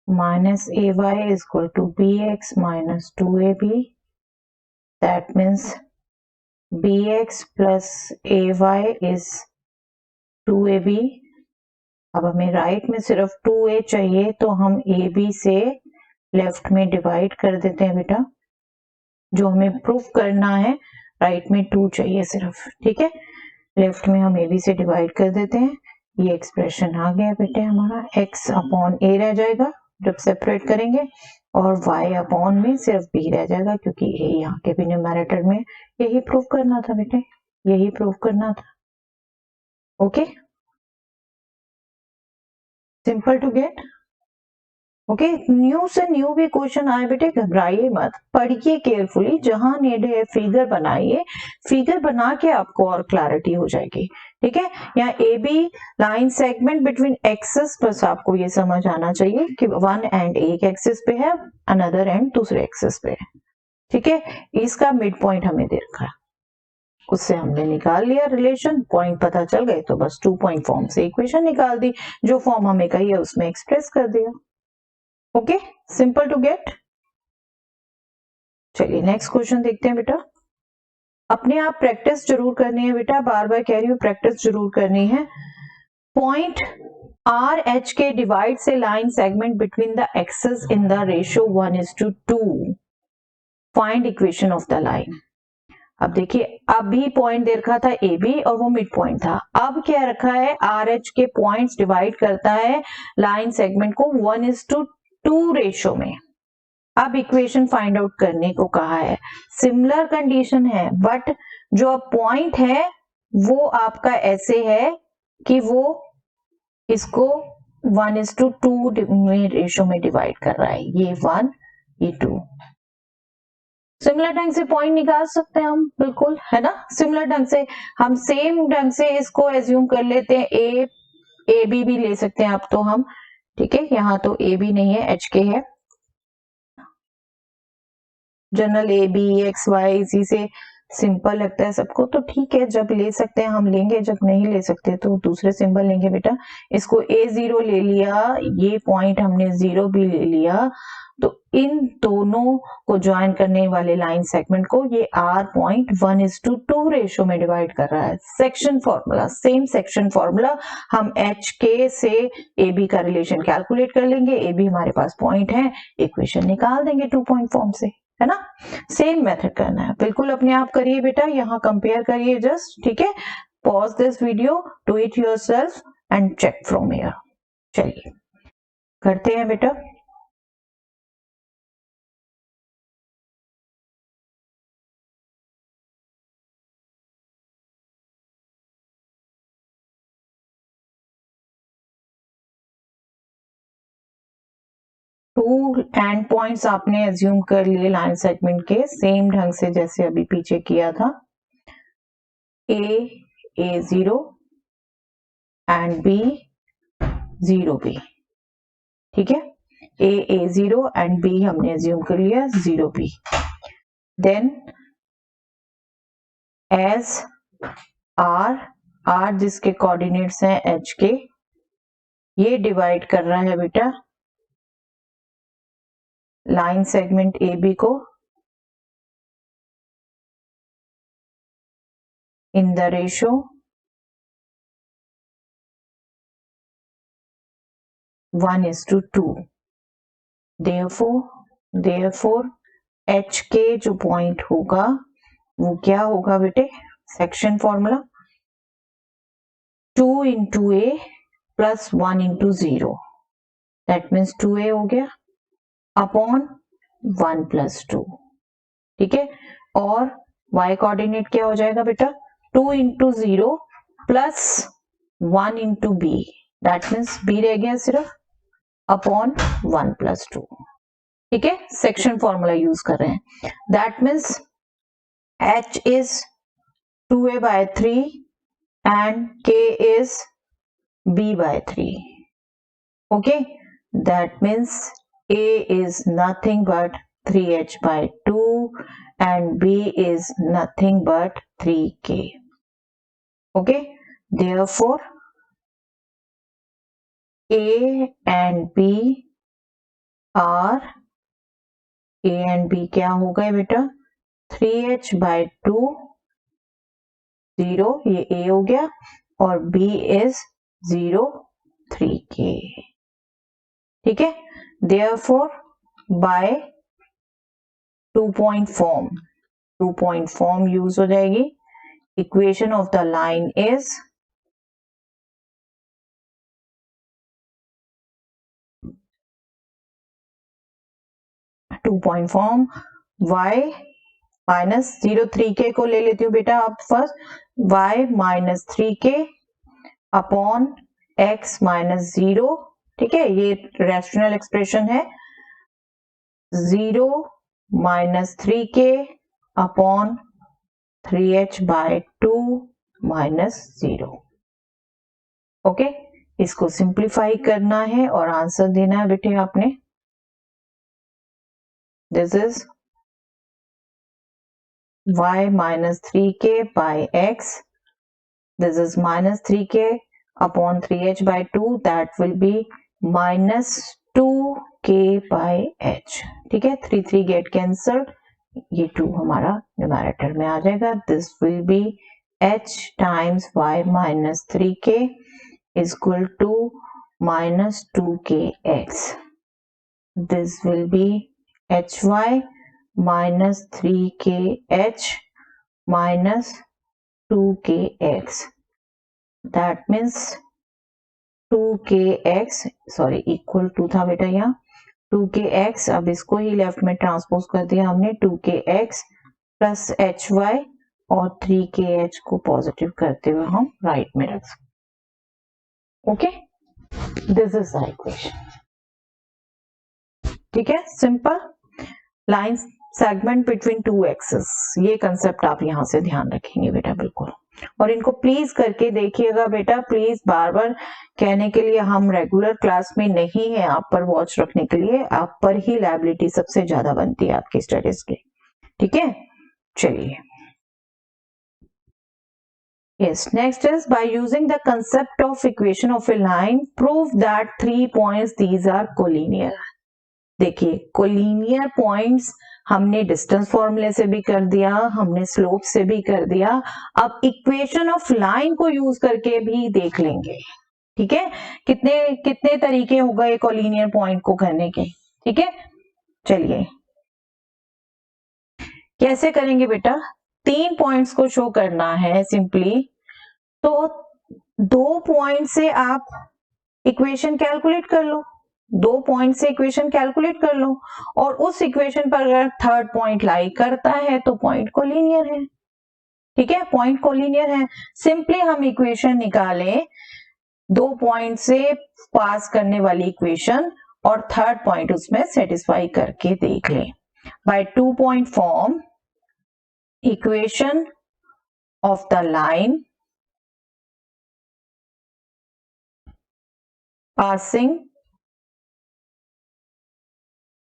minus ay is equal to bx minus 2ab, that means bx plus ay is 2ab। अब हमें right में सिर्फ 2a चाहिए, तो हम ab से left में डिवाइड कर देते हैं बेटा, जो हमें प्रूफ करना है राइट में 2 चाहिए सिर्फ। ठीक है, लेफ्ट में हम ab से डिवाइड कर देते हैं, ये एक्सप्रेशन आ गया बेटे हमारा, x अपॉन a रह जाएगा जब सेपरेट करेंगे, और y अपॉन में सिर्फ b रह जाएगा, क्योंकि a यहाँ के भी न्यूमैरेटर में, यही प्रूफ करना था बेटे, यही प्रूफ करना था। Okay, simple to get. Okay, new से न्यू भी क्वेश्चन आए बेटे, घबराइए मत, पढ़िए केयरफुली, जहां नीड है फिगर बनाइए, फिगर बना के आपको और क्लैरिटी हो जाएगी। ठीक है, यहाँ A B line segment between axis, बस आपको ये समझ आना चाहिए कि वन एंड एक एक्सिस पे है, अनदर एंड दूसरे एक्सिस पे है। ठीक है, इसका मिड पॉइंट हमें दे रखा है, उससे हमने निकाल लिया रिलेशन, पॉइंट पता चल गए तो बस 2 पॉइंट फॉर्म से इक्वेशन निकाल दी, जो फॉर्म हमें कही है उसमें एक्सप्रेस कर दिया। Okay, simple to get. चलिए नेक्स्ट क्वेश्चन देखते हैं बेटा। अपने आप प्रैक्टिस जरूर करनी है बेटा, बार बार कह रही हूँ प्रैक्टिस जरूर करनी है। Point R H K divide से line segment between the axes in the ratio 1:2। Find equation of the line. अब देखिए अभी पॉइंट दे रखा था ए बी और वो मिड पॉइंट था। अब क्या रखा है, आर एच के पॉइंट्स डिवाइड करता है लाइन सेगमेंट को 1:2 रेशो में। अब इक्वेशन फाइंड आउट करने को कहा है। सिमिलर कंडीशन है बट जो अब पॉइंट है वो आपका ऐसे है कि वो इसको 1:2 में रेशो में डिवाइड कर रहा है, ये 1 ये 2। सिमिलर ढंग से पॉइंट निकाल सकते हैं हम, बिल्कुल है ना। सिमिलर ढंग से हम सेम ढंग से इसको एज्यूम कर लेते हैं, ए बी भी ले सकते हैं अब तो हम, ठीक है। यहाँ तो ए बी नहीं है, एच के है। General A B X Y इसी से सिंपल लगता है सबको, तो ठीक है, जब ले सकते हैं हम लेंगे, जब नहीं ले सकते तो दूसरे सिंबल लेंगे बेटा। इसको A0 ले लिया, ये पॉइंट हमने 0 भी ले लिया, तो इन दोनों को ज्वाइन करने वाले लाइन सेगमेंट को ये R पॉइंट 1:2 रेशो में डिवाइड कर रहा है। Section formula, same section formula, हम एच के से ए बी का रिलेशन कैलकुलेट कर लेंगे। ए बी हमारे पास पॉइंट है, इक्वेशन निकाल देंगे 2 पॉइंट फॉर्म से, है ना। सेम मेथड करना है, बिल्कुल अपने आप करिए बेटा, यहाँ कंपेयर करिए जस्ट, ठीक है। Pause this video, do it yourself and check from here. चलिए करते हैं बेटा। टू एंड पॉइंट्स आपने एज्यूम कर लिए लाइन सेगमेंट के, सेम ढंग से जैसे अभी पीछे किया था। A0 एंड B0B, ठीक है। A0 एंड B हमने एज्यूम कर लिया 0B। देन एज R जिसके कोऑर्डिनेट्स हैं H के, ये डिवाइड कर रहा है बेटा लाइन सेगमेंट AB को in the ratio 1:2। Therefore H के जो पॉइंट होगा वो क्या होगा बेटे, section formula 2 into A plus 1 into 0, that means 2A हो गया अपॉन 1 plus 2, ठीक है। और y कोऑर्डिनेट क्या हो जाएगा बेटा, 2 into 0 plus 1 into B, that means B रह गया सिर्फ, अपॉन 1 plus 2, ठीक है। सेक्शन फॉर्मूला यूज कर रहे हैं, that means H is 2A by 3 and K is B by 3, okay. That means A is nothing but 3H by 2 and B is nothing but 3K, okay. Therefore A and B are, A and B क्या हो गए बेटा, 3H by 2 0, ये A हो गया, और B is 0 3K, ठीक है। Therefore by 2 point form use हो जाएगी। Equation of the line is two point form, y minus 0 3K को ले लेती हूँ बेटा अब first, y minus 3K upon x minus 0, ठीक है। ये रेशनल एक्सप्रेशन है, 0 minus 3K upon 3H by 2 minus 0, okay. इसको सिंप्लीफाई करना है और आंसर देना है बेटे आपने। This is y minus 3K by x, this is minus 3K upon 3H by 2, that will be minus 2K by H, ठीक है। 3 3 get cancelled, ये 2 हमारा न्यूमरेटर में आ जाएगा। This will B H times y minus 3K is equal to minus 2KX. This will be HY minus 3KH minus 2kx, that means 2kx, sorry equal to था बेटा यहाँ 2kx, अब इसको ही left में ट्रांसपोज कर दिया हमने 2kx प्लस hy और 3kh को पॉजिटिव करते हुए हम राइट में रख सकते। Okay, this is the equation. ठीक है, simple line segment between two axes, ये कंसेप्ट आप यहां से ध्यान रखेंगे बेटा बिल्कुल, और इनको प्लीज करके देखिएगा बेटा, प्लीज बार बार कहने के लिए हम रेगुलर क्लास में नहीं है आप पर वॉच रखने के लिए, आप पर ही लायबिलिटी सबसे ज्यादा बनती है आपकी स्टडीज की। ठीक है, चलिए yes, next is by using the concept of equation of a line prove that 3 points these are collinear। देखिए कोलिनियर पॉइंट्स हमने डिस्टेंस फॉर्मूले से भी कर दिया, हमने स्लोप से भी कर दिया, अब इक्वेशन ऑफ लाइन को यूज करके भी देख लेंगे। ठीक है, कितने कितने तरीके हो गए कोलिनियर पॉइंट को करने के। ठीक है, चलिए कैसे करेंगे बेटा, 3 पॉइंट्स को शो करना है सिंपली, तो 2 पॉइंट से आप इक्वेशन कैलकुलेट कर लो, 2 पॉइंट से इक्वेशन कैलकुलेट कर लो, और उस इक्वेशन पर अगर थर्ड पॉइंट लाई करता है तो पॉइंट कोलिनियर है। ठीक है, पॉइंट कोलिनियर है, सिंपली हम इक्वेशन निकालें 2 पॉइंट से पास करने वाली इक्वेशन और थर्ड पॉइंट उसमें सेटिस्फाई करके देख लें। By 2 point form equation of the line passing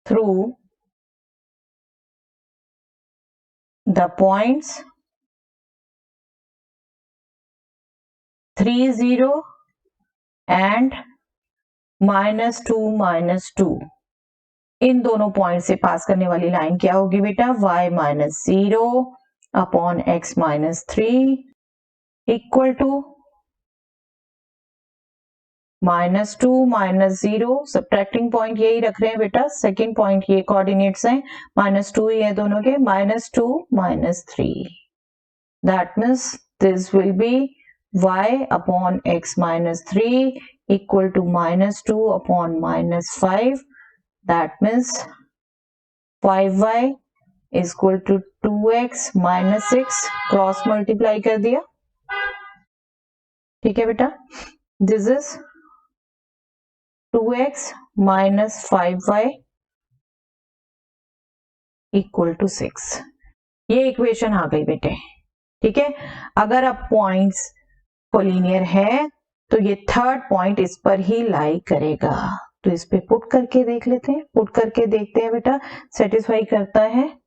through the points 3 0 and -2 -2, इन दोनों पॉइंट से पास करने वाली लाइन क्या होगी बेटा, y -0 upon x -3 equal to -2 -0, subtracting point यही रख रहे हैं बेटा, सेकेंड पॉइंट ये कोऑर्डिनेट्स हैं, -2 ही है दोनों के, -2 -3, that means this will be y upon x -3 equal to -2 upon -5, that means 5y is equal to 2x -6, cross multiply कर दिया। ठीक है बेटा, this is 2x minus 5y equal to 6, ये इक्वेशन आ गई बेटे। ठीक है, अगर अब पॉइंट्स कोलिनियर है तो ये थर्ड पॉइंट इस पर ही लाई करेगा, तो इस पे पुट करके देख लेते हैं, पुट करके देखते हैं बेटा सेटिस्फाई करता है।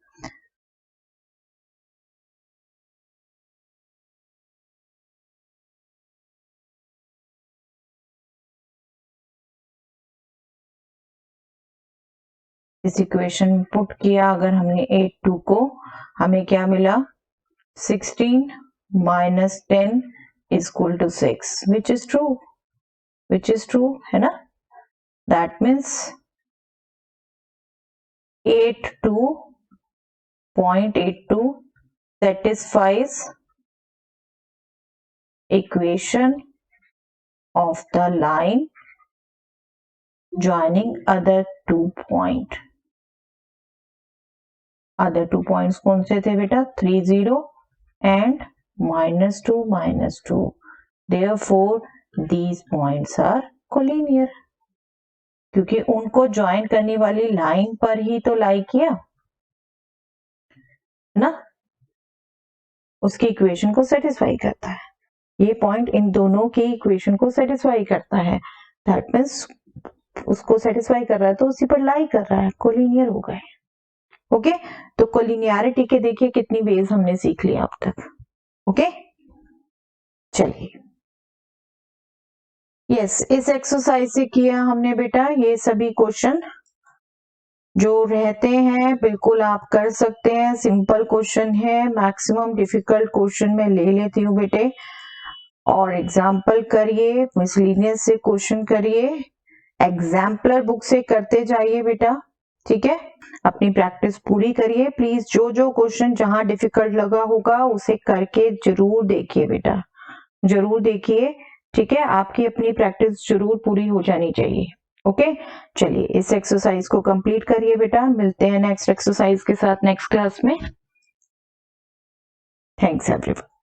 इस इक्वेशन में पुट किया अगर हमने 8 2 को, हमें क्या मिला, 16 minus 10 is equal to 6, which is true है ना, that means 82.82 satisfies equation of the line joining other 2 point। other 2 points कौन से थे बेटा, 3 0 and -2 -2, therefore these points are collinear, क्योंकि उनको ज्वाइन करने वाली लाइन पर ही तो लाई किया ना, उसकी इक्वेशन को सेटिस्फाई करता है, ये पॉइंट इन दोनों की इक्वेशन को सेटिस्फाई करता है, दैट मीन्स उसको सेटिस्फाई कर रहा है तो उसी पर लाई कर रहा है, कोलिनियर हो गए। ओके, तो कोलिनियरिटी के देखिए कितनी वेज हमने सीख लिया अब तक। ओके, चलिए यस, इस एक्सरसाइज से किया हमने बेटा ये सभी क्वेश्चन जो रहते हैं बिल्कुल आप कर सकते हैं, सिंपल क्वेश्चन है, मैक्सिमम डिफिकल्ट क्वेश्चन मैं ले लेती हूँ बेटे, और एग्जाम्पल करिए, मिसलिनियस से क्वेश्चन करिए, एग्जाम्पलर बुक से करते जाइए बेटा, ठीक है, अपनी प्रैक्टिस पूरी करिए प्लीज। जो जो क्वेश्चन जहां डिफिकल्ट लगा होगा उसे करके जरूर देखिए बेटा, जरूर देखिए, ठीक है। आपकी अपनी प्रैक्टिस जरूर पूरी हो जानी चाहिए। ओके, चलिए इस एक्सरसाइज को कंप्लीट करिए बेटा, मिलते हैं नेक्स्ट एक्सरसाइज के साथ नेक्स्ट क्लास में। Thanks everyone.